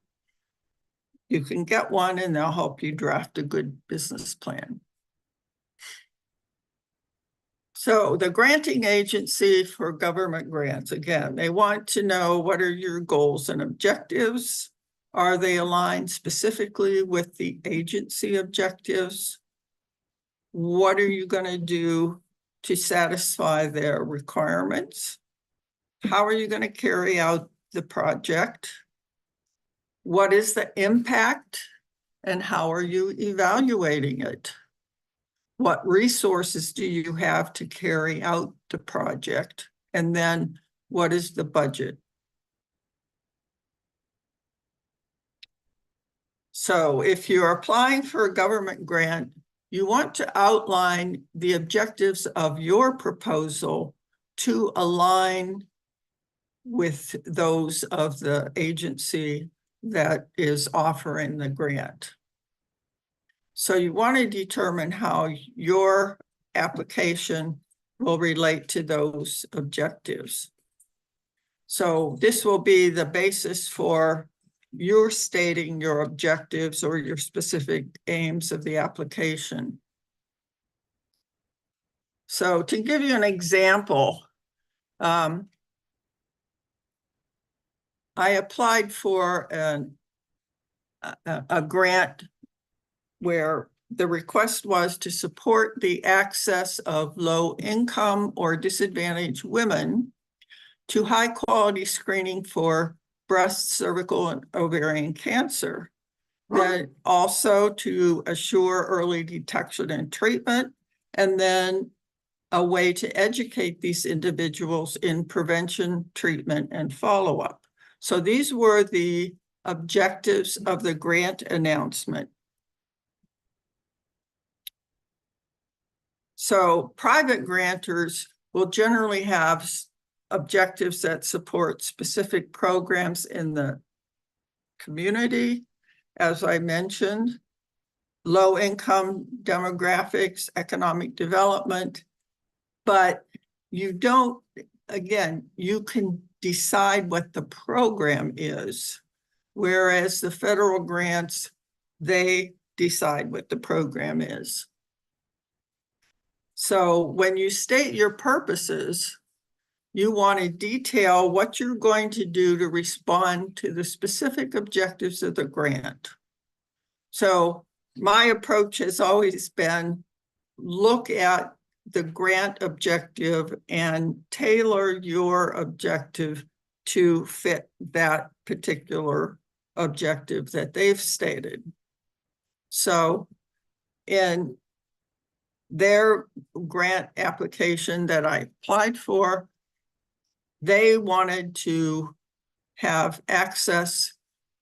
you can get one and they'll help you draft a good business plan. So the granting agency for government grants, again, they want to know what are your goals and objectives? Are they aligned specifically with the agency objectives? What are you going to do to satisfy their requirements? How are you going to carry out the project? What is the impact and how are you evaluating it? What resources do you have to carry out the project? And then what is the budget? So if you're applying for a government grant, you want to outline the objectives of your proposal to align with those of the agency that is offering the grant. So you want to determine how your application will relate to those objectives. So this will be the basis for your stating your objectives or your specific aims of the application. So to give you an example, I applied for a grant where the request was to support the access of low-income or disadvantaged women to high-quality screening for breast, cervical, and ovarian cancer. Then also to assure early detection and treatment, and then a way to educate these individuals in prevention, treatment, and follow-up. So these were the objectives of the grant announcement. So private grantors will generally have objectives that support specific programs in the community, as I mentioned, low-income demographics, economic development, but you don't, again, you can decide what the program is, whereas the federal grants, they decide what the program is. So when you state your purposes, you want to detail what you're going to do to respond to the specific objectives of the grant. So my approach has always been look at the grant objective and tailor your objective to fit that particular objective that they've stated. So in their grant application that I applied for, they wanted to have access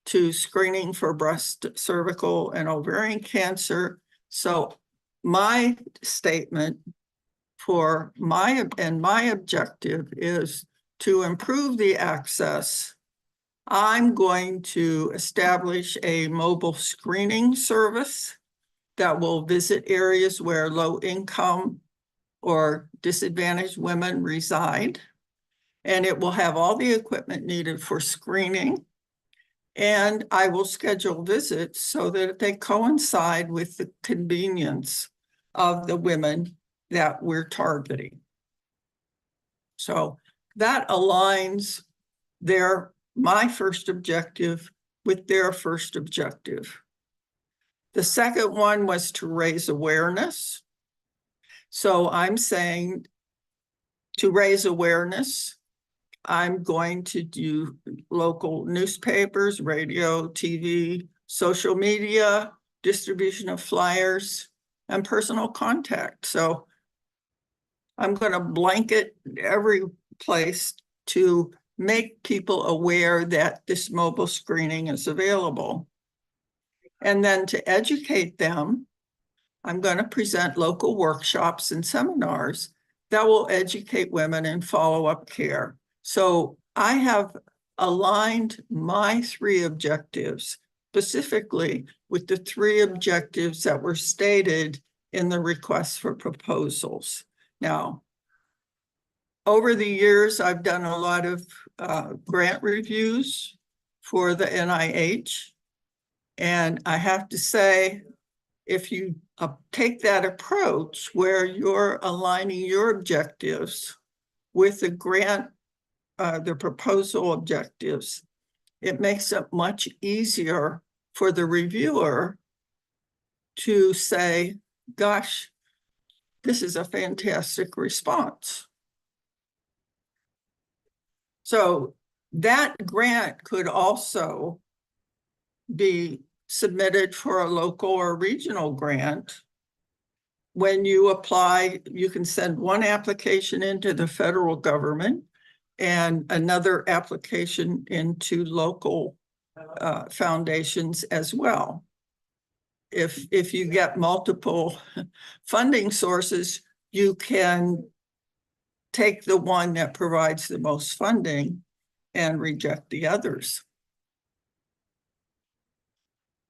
to screening for breast, cervical, and ovarian cancer. So my statement for my objective is to improve the access. I'm going to establish a mobile screening service that will visit areas where low income or disadvantaged women reside. And it will have all the equipment needed for screening. And I will schedule visits so that they coincide with the convenience of the women that we're targeting. So that aligns my first objective with their first objective. The second one was to raise awareness. So I'm saying to raise awareness, I'm going to do local newspapers, radio, TV, social media, distribution of flyers, and personal contact. So I'm going to blanket every place to make people aware that this mobile screening is available. And then to educate them, I'm going to present local workshops and seminars that will educate women in follow-up care. So I have aligned my 3 objectives specifically with the 3 objectives that were stated in the request for proposals. Now, over the years, I've done a lot of grant reviews for the NIH. And I have to say, if you take that approach where you're aligning your objectives with the grant, the proposal objectives, it makes it much easier for the reviewer to say, gosh, this is a fantastic response. So that grant could also be submitted for a local or regional grant. When you apply, you can send one application into the federal government and another application into local foundations as well. If you get multiple funding sources, you can take the one that provides the most funding and reject the others.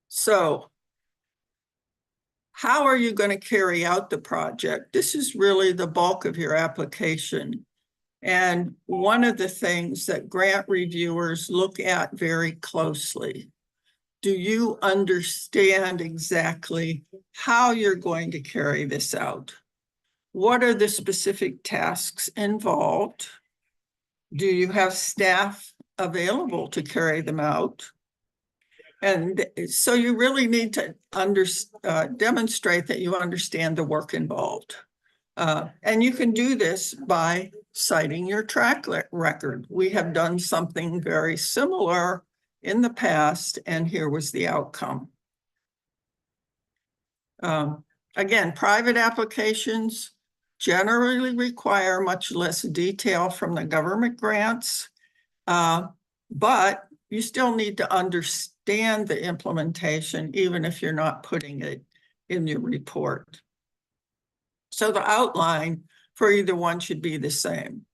So how are you going to carry out the project? This is really the bulk of your application. And one of the things that grant reviewers look at very closely, do you understand exactly how you're going to carry this out? What are the specific tasks involved? Do you have staff available to carry them out? And so you really need to demonstrate that you understand the work involved. And you can do this by citing your track record. We have done something very similar in the past, and here was the outcome. Again, private applications generally require much less detail from the government grants, but you still need to understand the implementation, even if you're not putting it in your report. So the outline for either one should be the same.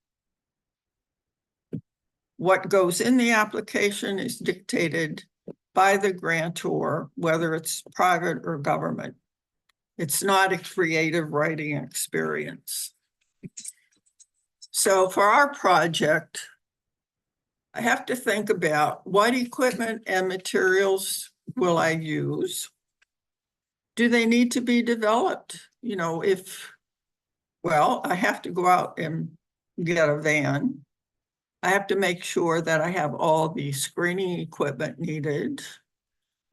What goes in the application is dictated by the grantor, whether it's private or government. It's not a creative writing experience. So for our project, I have to think about what equipment and materials will I use? Do they need to be developed? You know, well, I have to go out and get a van. I have to make sure that I have all the screening equipment needed.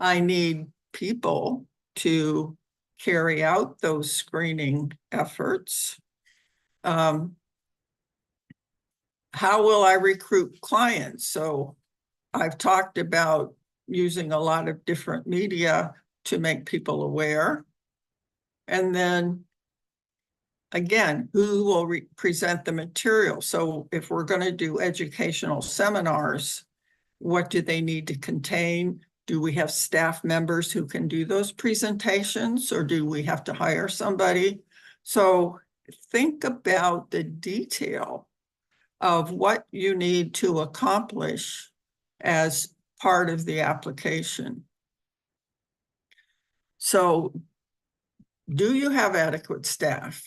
I need people to carry out those screening efforts. How will I recruit clients? So I've talked about using a lot of different media to make people aware. And then again, who will present the material? So if we're going to do educational seminars, what do they need to contain? Do we have staff members who can do those presentations, or do we have to hire somebody? So think about the detail of what you need to accomplish as part of the application. So do you have adequate staff?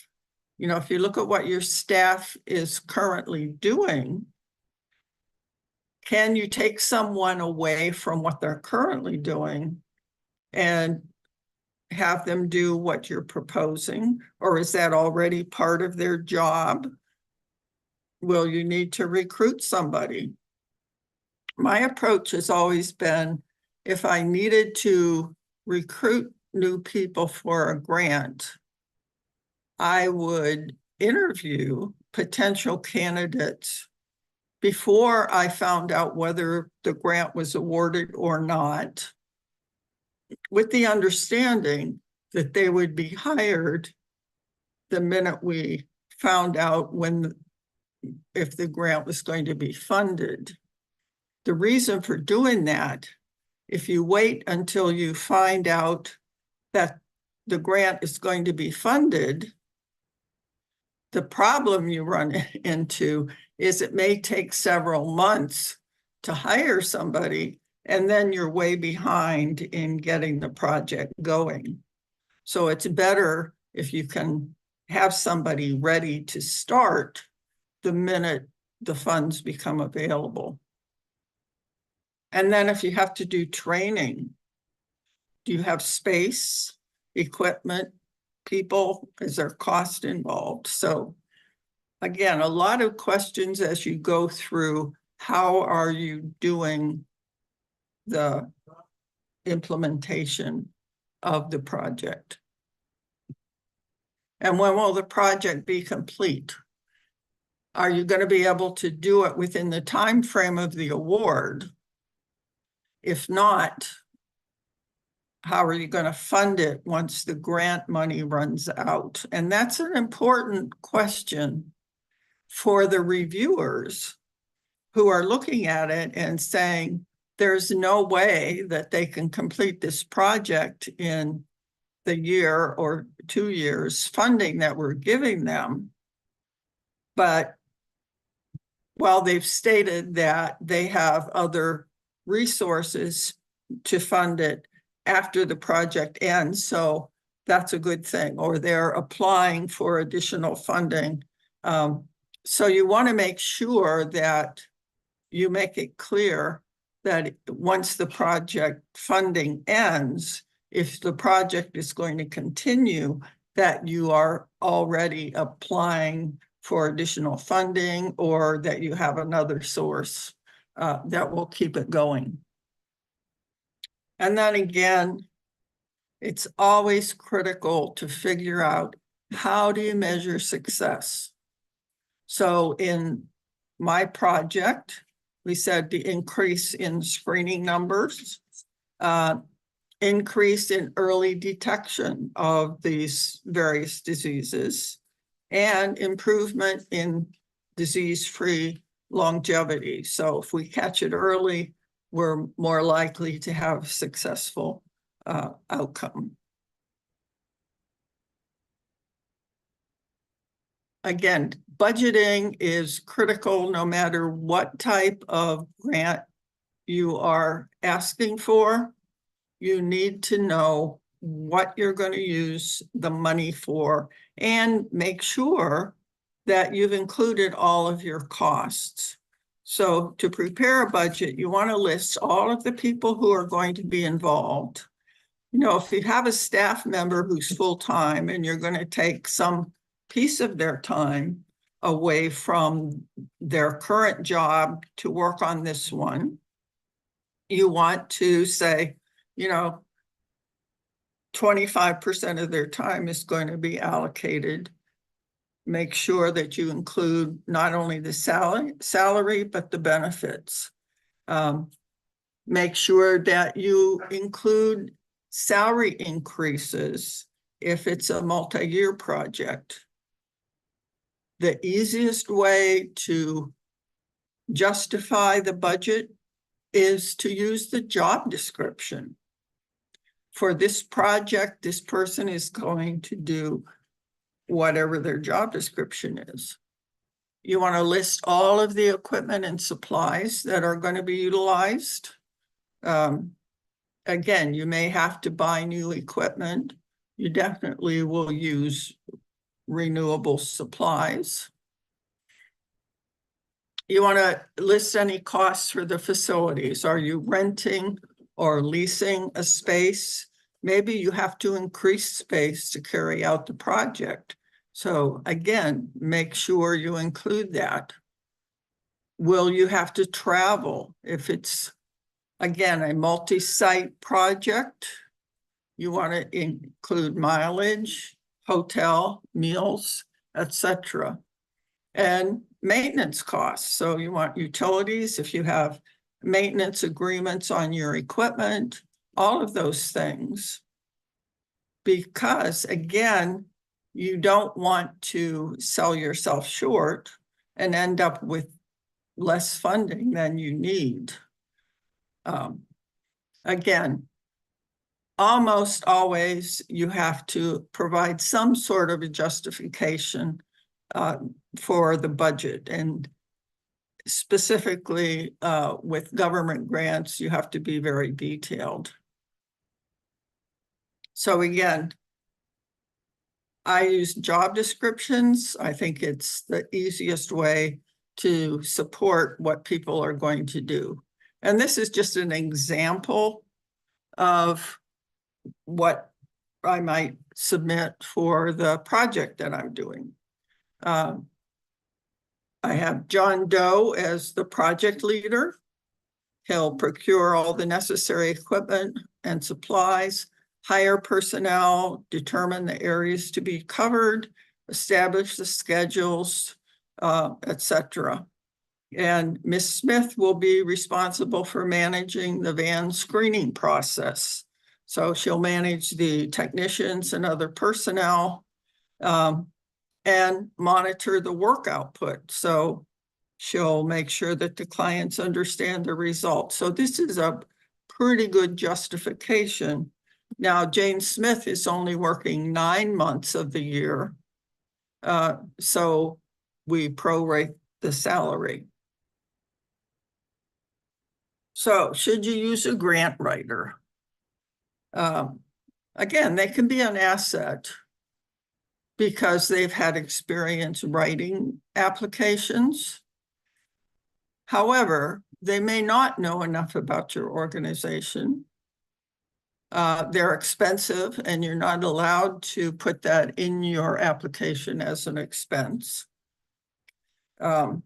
You know, if you look at what your staff is currently doing, can you take someone away from what they're currently doing and have them do what you're proposing? Or is that already part of their job? Will you need to recruit somebody? My approach has always been, if I needed to recruit new people for a grant, I would interview potential candidates before I found out whether the grant was awarded or not, with the understanding that they would be hired the minute we found out if the grant was going to be funded. The reason for doing that, if you wait until you find out that the grant is going to be funded, the problem you run into is it may take several months to hire somebody, and then you're way behind in getting the project going. So it's better if you can have somebody ready to start the minute the funds become available. And then if you have to do training, do you have space, equipment, people? Is there cost involved? So again, a lot of questions as you go through, how are you doing the implementation of the project? And when will the project be complete? Are you going to be able to do it within the time frame of the award? If not, how are you going to fund it once the grant money runs out? And that's an important question for the reviewers who are looking at it and saying, there's no way that they can complete this project in the year or 2 years funding that we're giving them. But while they've stated that they have other resources to fund it after the project ends, so that's a good thing, or they're applying for additional funding. So you want to make sure that you make it clear that once the project funding ends, if the project is going to continue, that you are already applying for additional funding, or that you have another source that will keep it going. And then again, it's always critical to figure out, how do you measure success? So in my project, we said the increase in screening numbers, increase in early detection of these various diseases, and improvement in disease-free longevity. So if we catch it early, we're more likely to have a successful outcome. Again, budgeting is critical no matter what type of grant you are asking for. You need to know what you're going to use the money for, and make sure that you've included all of your costs. So to prepare a budget, you want to list all of the people who are going to be involved. You know, if you have a staff member who's full-time and you're going to take some piece of their time away from their current job to work on this one, you want to say, you know, 25% of their time is going to be allocated. Make sure that you include not only the salary, but the benefits. Make sure that you include salary increases if it's a multi-year project. The easiest way to justify the budget is to use the job description. For this project, this person is going to do whatever their job description is. You want to list all of the equipment and supplies that are going to be utilized. Again, you may have to buy new equipment. You definitely will use renewable supplies. You want to list any costs for the facilities. Are you renting or leasing a space? Maybe you have to increase space to carry out the project. So again, make sure you include that. Will you have to travel if it's, again, a multi-site project? you want to include mileage, hotel, meals, etc. And maintenance costs. So you want utilities, if you have maintenance agreements on your equipment, all of those things. Because again, you don't want to sell yourself short and end up with less funding than you need. Again, almost always you have to provide some sort of a justification for the budget. And specifically with government grants, you have to be very detailed. So again, I use job descriptions. I think it's the easiest way to support what people are going to do. And this is just an example of what I might submit for the project that I'm doing. I have John Doe as the project leader. He'll procure all the necessary equipment and supplies, hire personnel, determine the areas to be covered, establish the schedules, etc. And Ms. Smith will be responsible for managing the van screening process. So she'll manage the technicians and other personnel and monitor the work output. So she'll make sure that the clients understand the results. So this is a pretty good justification. Now, Jane Smith is only working 9 months of the year. So we prorate the salary. So should you use a grant writer? Again, they can be an asset because they've had experience writing applications. However, they may not know enough about your organization. They're expensive and you're not allowed to put that in your application as an expense. And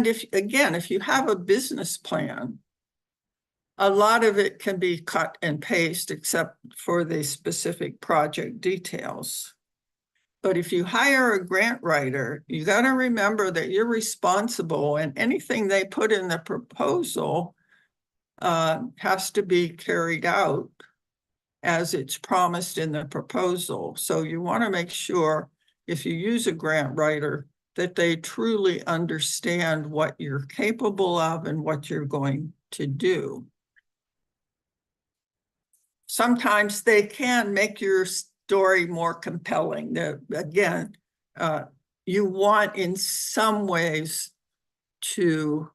if you have a business plan, a lot of it can be cut and paste except for the specific project details. But if you hire a grant writer, you got to remember that you're responsible, and anything they put in the proposal has to be carried out as it's promised in the proposal. So you want to make sure if you use a grant writer that they truly understand what you're capable of and what you're going to do. Sometimes they can make your story more compelling. Again, you want in some ways to,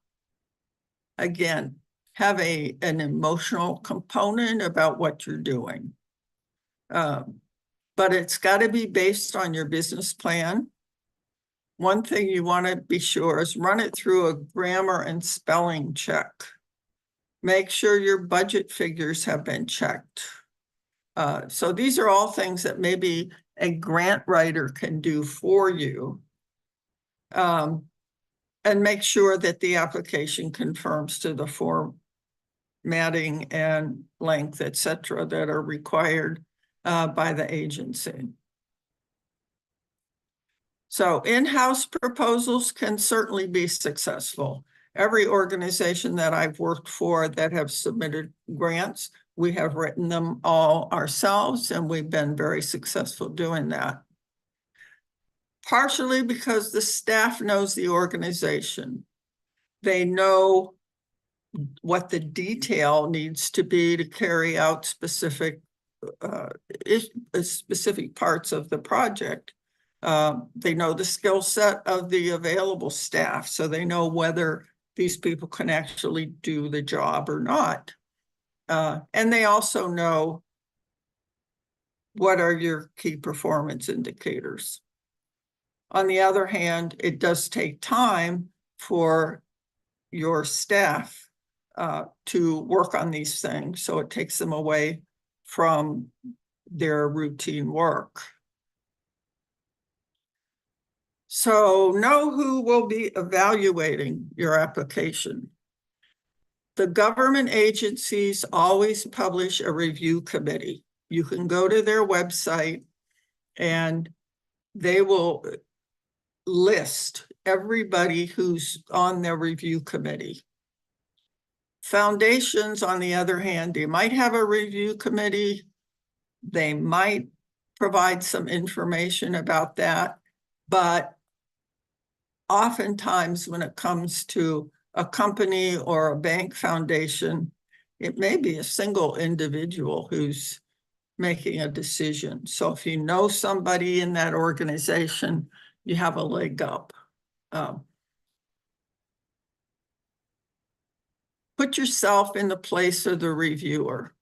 again, have an emotional component about what you're doing. But it's got to be based on your business plan. One thing you want to be sure is run it through a grammar and spelling check. Make sure your budget figures have been checked. So these are all things that maybe a grant writer can do for you. And make sure that the application conforms to the formatting and length, et cetera, that are required by the agency. So in-house proposals can certainly be successful. Every organization that I've worked for that have submitted grants, we have written them all ourselves, and we've been very successful doing that. Partially because the staff knows the organization. They know what the detail needs to be to carry out specific parts of the project. They know the skill set of the available staff, so they know whether these people can actually do the job or not. And they also know what are your key performance indicators. On the other hand, it does take time for your staff to work on these things, so it takes them away from their routine work. So know who will be evaluating your application. The government agencies always publish a review committee. You can go to their website and they will list everybody who's on their review committee. Foundations, on the other hand, they might have a review committee. They might provide some information about that, but oftentimes when it comes to a company or a bank foundation, it may be a single individual who's making a decision. So if you know somebody in that organization, you have a leg up. Put yourself in the place of the reviewer.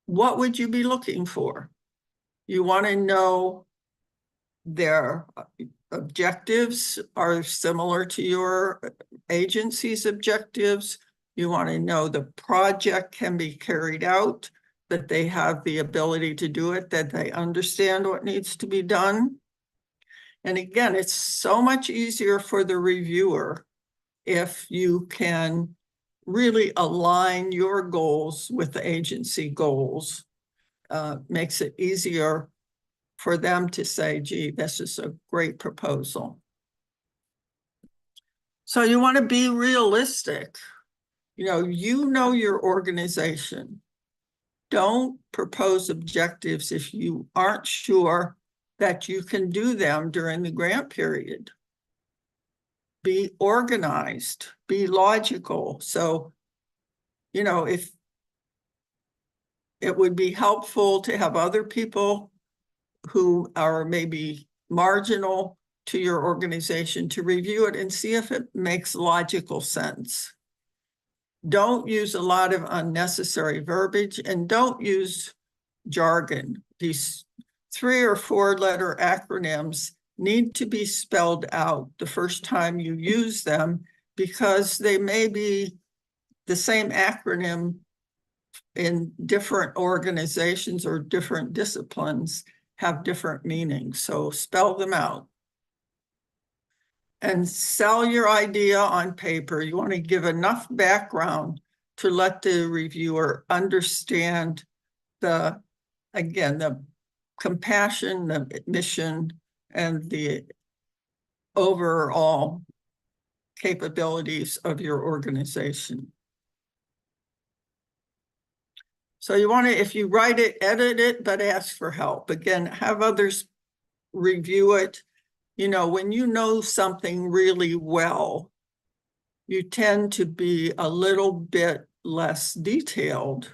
What would you be looking for? You want to know their objectives are similar to your agency's objectives. You want to know the project can be carried out, that they have the ability to do it, that they understand what needs to be done. And again, it's so much easier for the reviewer if you can really align your goals with the agency goals. Makes it easier for them to say, gee, this is a great proposal. So you want to be realistic. You know your organization. Don't propose objectives if you aren't sure that you can do them during the grant period. Be organized, be logical. So, if it would be helpful to have other people who are maybe marginal to your organization to review it and see if it makes logical sense. Don't use a lot of unnecessary verbiage and don't use jargon. These 3 or 4 letter acronyms need to be spelled out the first time you use them because they may be the same acronym in different organizations or different disciplines, have different meanings. So spell them out. And sell your idea on paper. You want to give enough background to let the reviewer understand the compassion, the mission, and the overall capabilities of your organization. So you want to, if you write it, edit it, but ask for help. Again, have others review it. When you know something really well, you tend to be a little bit less detailed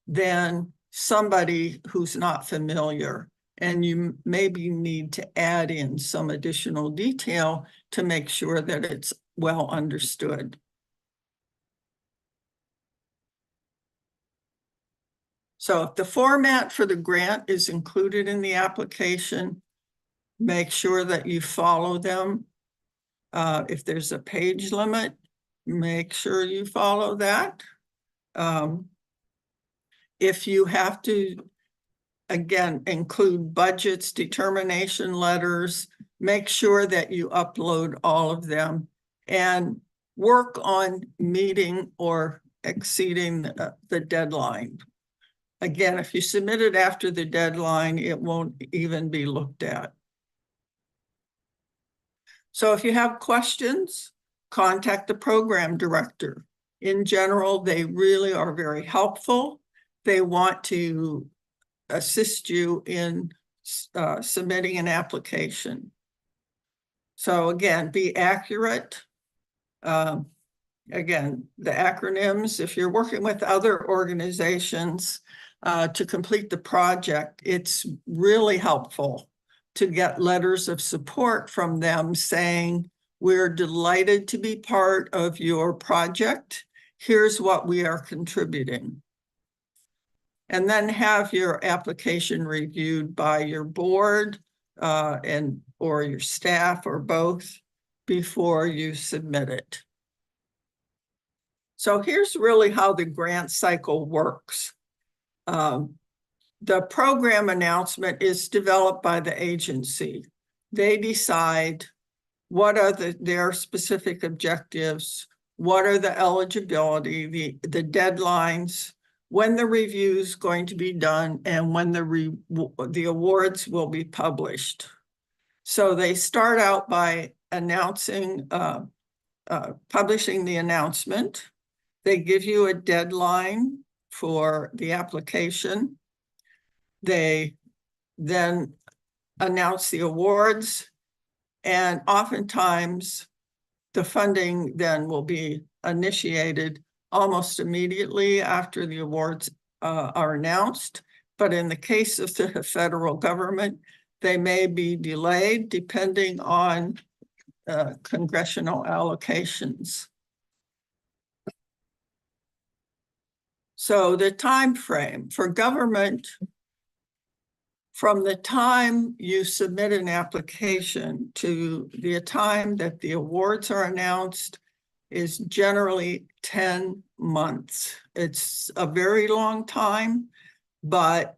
than somebody who's not familiar. And you maybe need to add in some additional detail to make sure that it's well understood. So if the format for the grant is included in the application, make sure that you follow them. If there's a page limit, make sure you follow that. If you have to, again, include budgets, determination letters, make sure that you upload all of them and work on meeting or exceeding the deadline. Again, if you submit it after the deadline, it won't even be looked at. So if you have questions, contact the program director. In general, they really are very helpful. They want to assist you in submitting an application. So again, be accurate. Again, the acronyms, if you're working with other organizations to complete the project, it's really helpful to get letters of support from them saying, we're delighted to be part of your project. Here's what we are contributing. And then have your application reviewed by your board or your staff or both before you submit it. So here's really how the grant cycle works. The program announcement is developed by the agency. They decide what are their specific objectives, what are the eligibility, the deadlines, when the review's going to be done, and when the awards will be published. So they start out by announcing, publishing the announcement. They give you a deadline for the application. They then announce the awards, and oftentimes the funding then will be initiated almost immediately after the awards are announced. But in the case of the federal government, they may be delayed depending on congressional allocations. So the time frame for government, from the time you submit an application to the time that the awards are announced, is generally 10 months. It's a very long time, but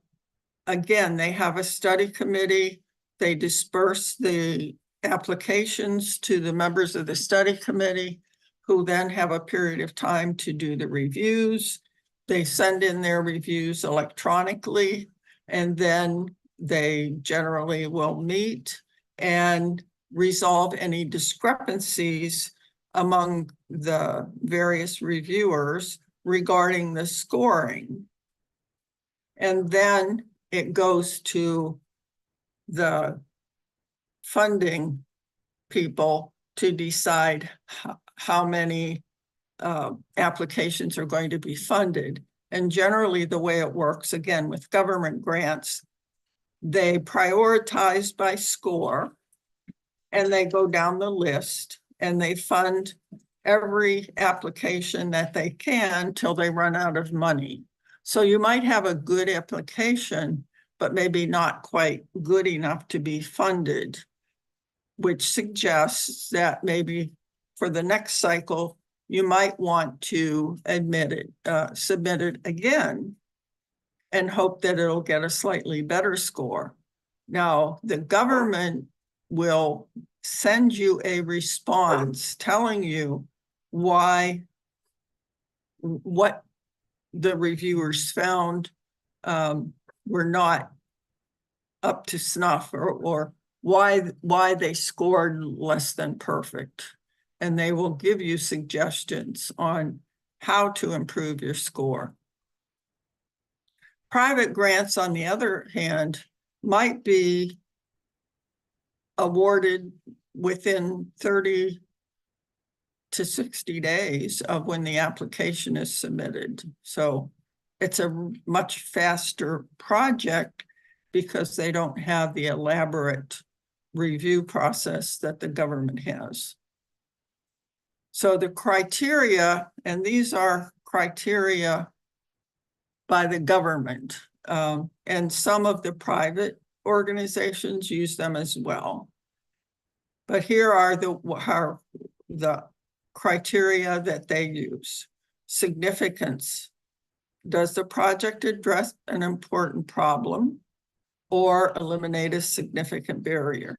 again, they have a study committee. They disperse the applications to the members of the study committee, who then have a period of time to do the reviews. They send in their reviews electronically, and then they generally will meet and resolve any discrepancies among the various reviewers regarding the scoring. And then it goes to the funding people to decide how many applications are going to be funded. And generally the way it works, again, with government grants, they prioritize by score, and they go down the list, and they fund every application that they can till they run out of money. So you might have a good application, but maybe not quite good enough to be funded, which suggests that maybe for the next cycle, you might want to submit it again, and hope that it'll get a slightly better score. Now, the government will send you a response telling you what the reviewers found were not up to snuff, or why they scored less than perfect. And they will give you suggestions on how to improve your score. Private grants, on the other hand, might be awarded within 30 to 60 days of when the application is submitted. So it's a much faster project because they don't have the elaborate review process that the government has. So the criteria, and these are criteria by the government, and some of the private organizations use them as well. But here are the criteria that they use. Significance. Does the project address an important problem or eliminate a significant barrier?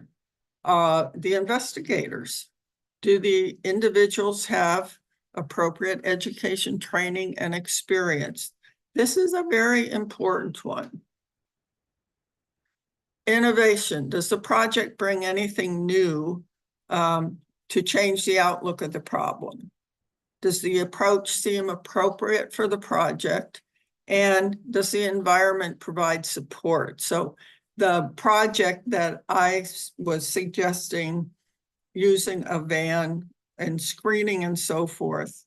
The investigators. Do the individuals have appropriate education, training, and experience? This is a very important one. Innovation. Does the project bring anything new to change the outlook of the problem? Does the approach seem appropriate for the project? And does the environment provide support? So the project that I was suggesting, using a van and screening and so forth,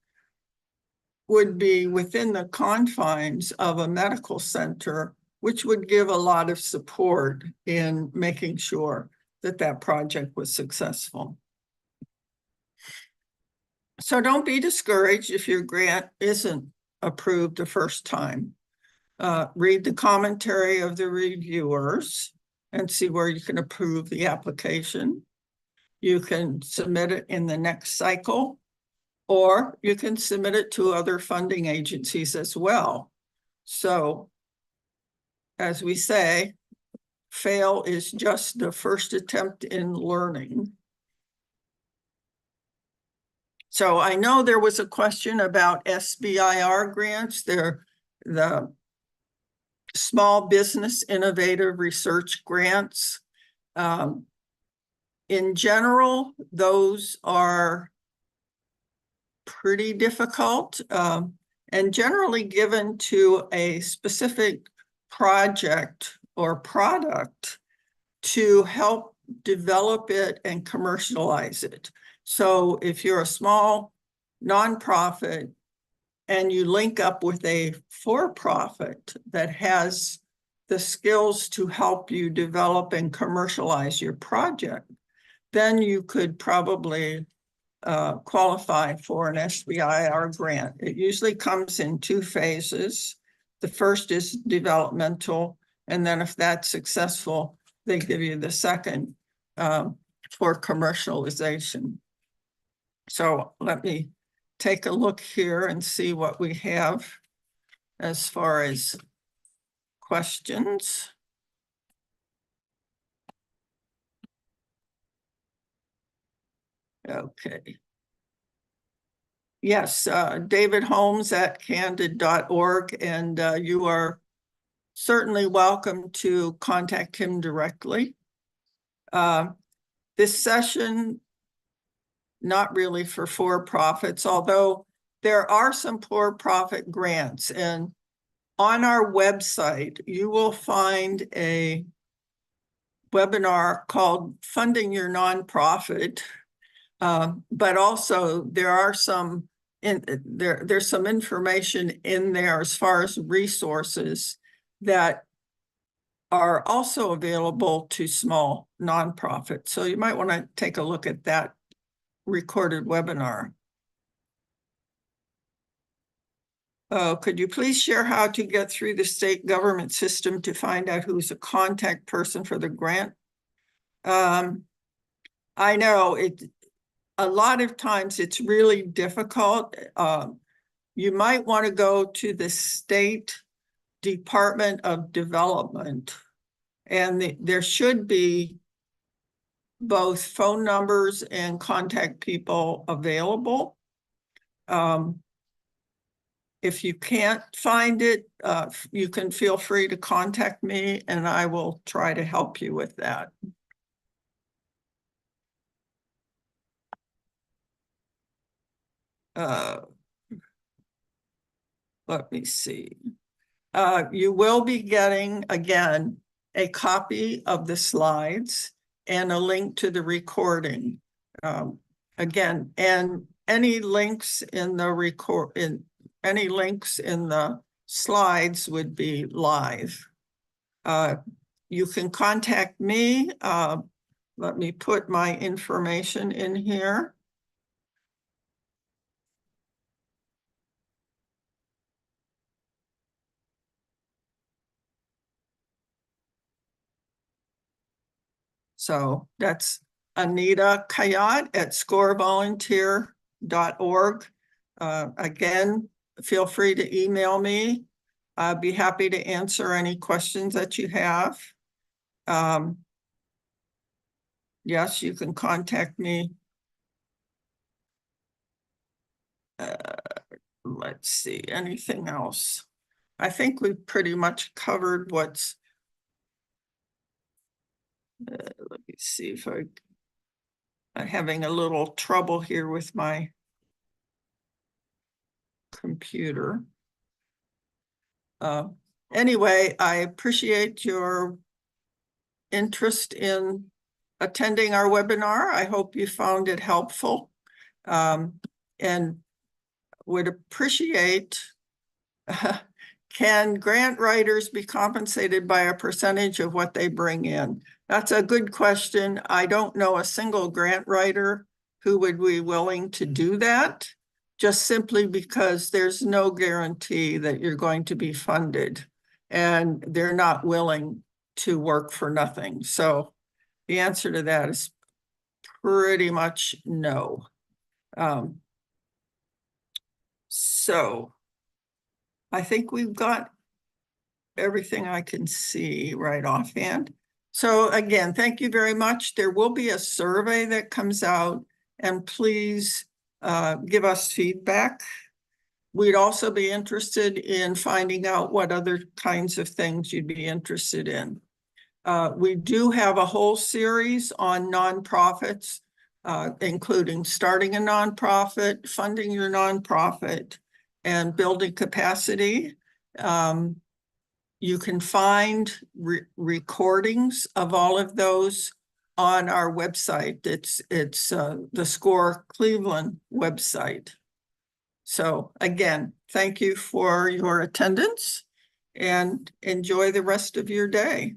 would be within the confines of a medical center, which would give a lot of support in making sure that that project was successful. So don't be discouraged if your grant isn't approved the first time. Read the commentary of the reviewers and see where you can approve the application. You can submit it in the next cycle, or you can submit it to other funding agencies as well. So, as we say, fail is just the first attempt in learning. So I know there was a question about SBIR grants. They're the Small Business Innovative Research Grants. In general, those are pretty difficult and generally given to a specific project or product to help develop it and commercialize it. So if you're a small nonprofit and you link up with a for-profit that has the skills to help you develop and commercialize your project, then you could probably qualify for an SBIR grant. It usually comes in 2 phases. The first is developmental, and then if that's successful, they give you the second for commercialization. So let me take a look here and see what we have as far as questions. Okay. Yes, David Holmes at candid.org, and you are certainly welcome to contact him directly. This session, not really for for-profits, although there are some for-profit grants, and on our website, you will find a webinar called Funding Your Nonprofit. But also there are some there's some information in there as far as resources that are also available to small nonprofits. So you might want to take a look at that recorded webinar. Could you please share how to get through the state government system to find out who's a contact person for the grant? I know a lot of times it's really difficult. You might want to go to the State Department of Development, and there should be both phone numbers and contact people available. If you can't find it, you can feel free to contact me and I will try to help you with that. Let me see. You will be getting, again, a copy of the slides and a link to the recording. Again, and any links in the slides would be live. You can contact me. Let me put my information in here. So that's Anita Kayat at scorevolunteer.org. Again, feel free to email me. I'd be happy to answer any questions that you have. Yes, you can contact me. Let's see, anything else? I think we've pretty much covered what's let me see if I'm having a little trouble here with my computer. Anyway, I appreciate your interest in attending our webinar. I hope you found it helpful and would appreciate can grant writers be compensated by a percentage of what they bring in? That's a good question. I don't know a single grant writer who would be willing to do that, just simply because there's no guarantee that you're going to be funded and they're not willing to work for nothing. So the answer to that is pretty much no. So I think we've got everything I can see right offhand. So again, thank you very much. There will be a survey that comes out, and please give us feedback. We'd also be interested in finding out what other kinds of things you'd be interested in. We do have a whole series on nonprofits, including starting a nonprofit, funding your nonprofit, and building capacity. You can find recordings of all of those on our website. It's the SCORE Cleveland website. So again, thank you for your attendance and enjoy the rest of your day.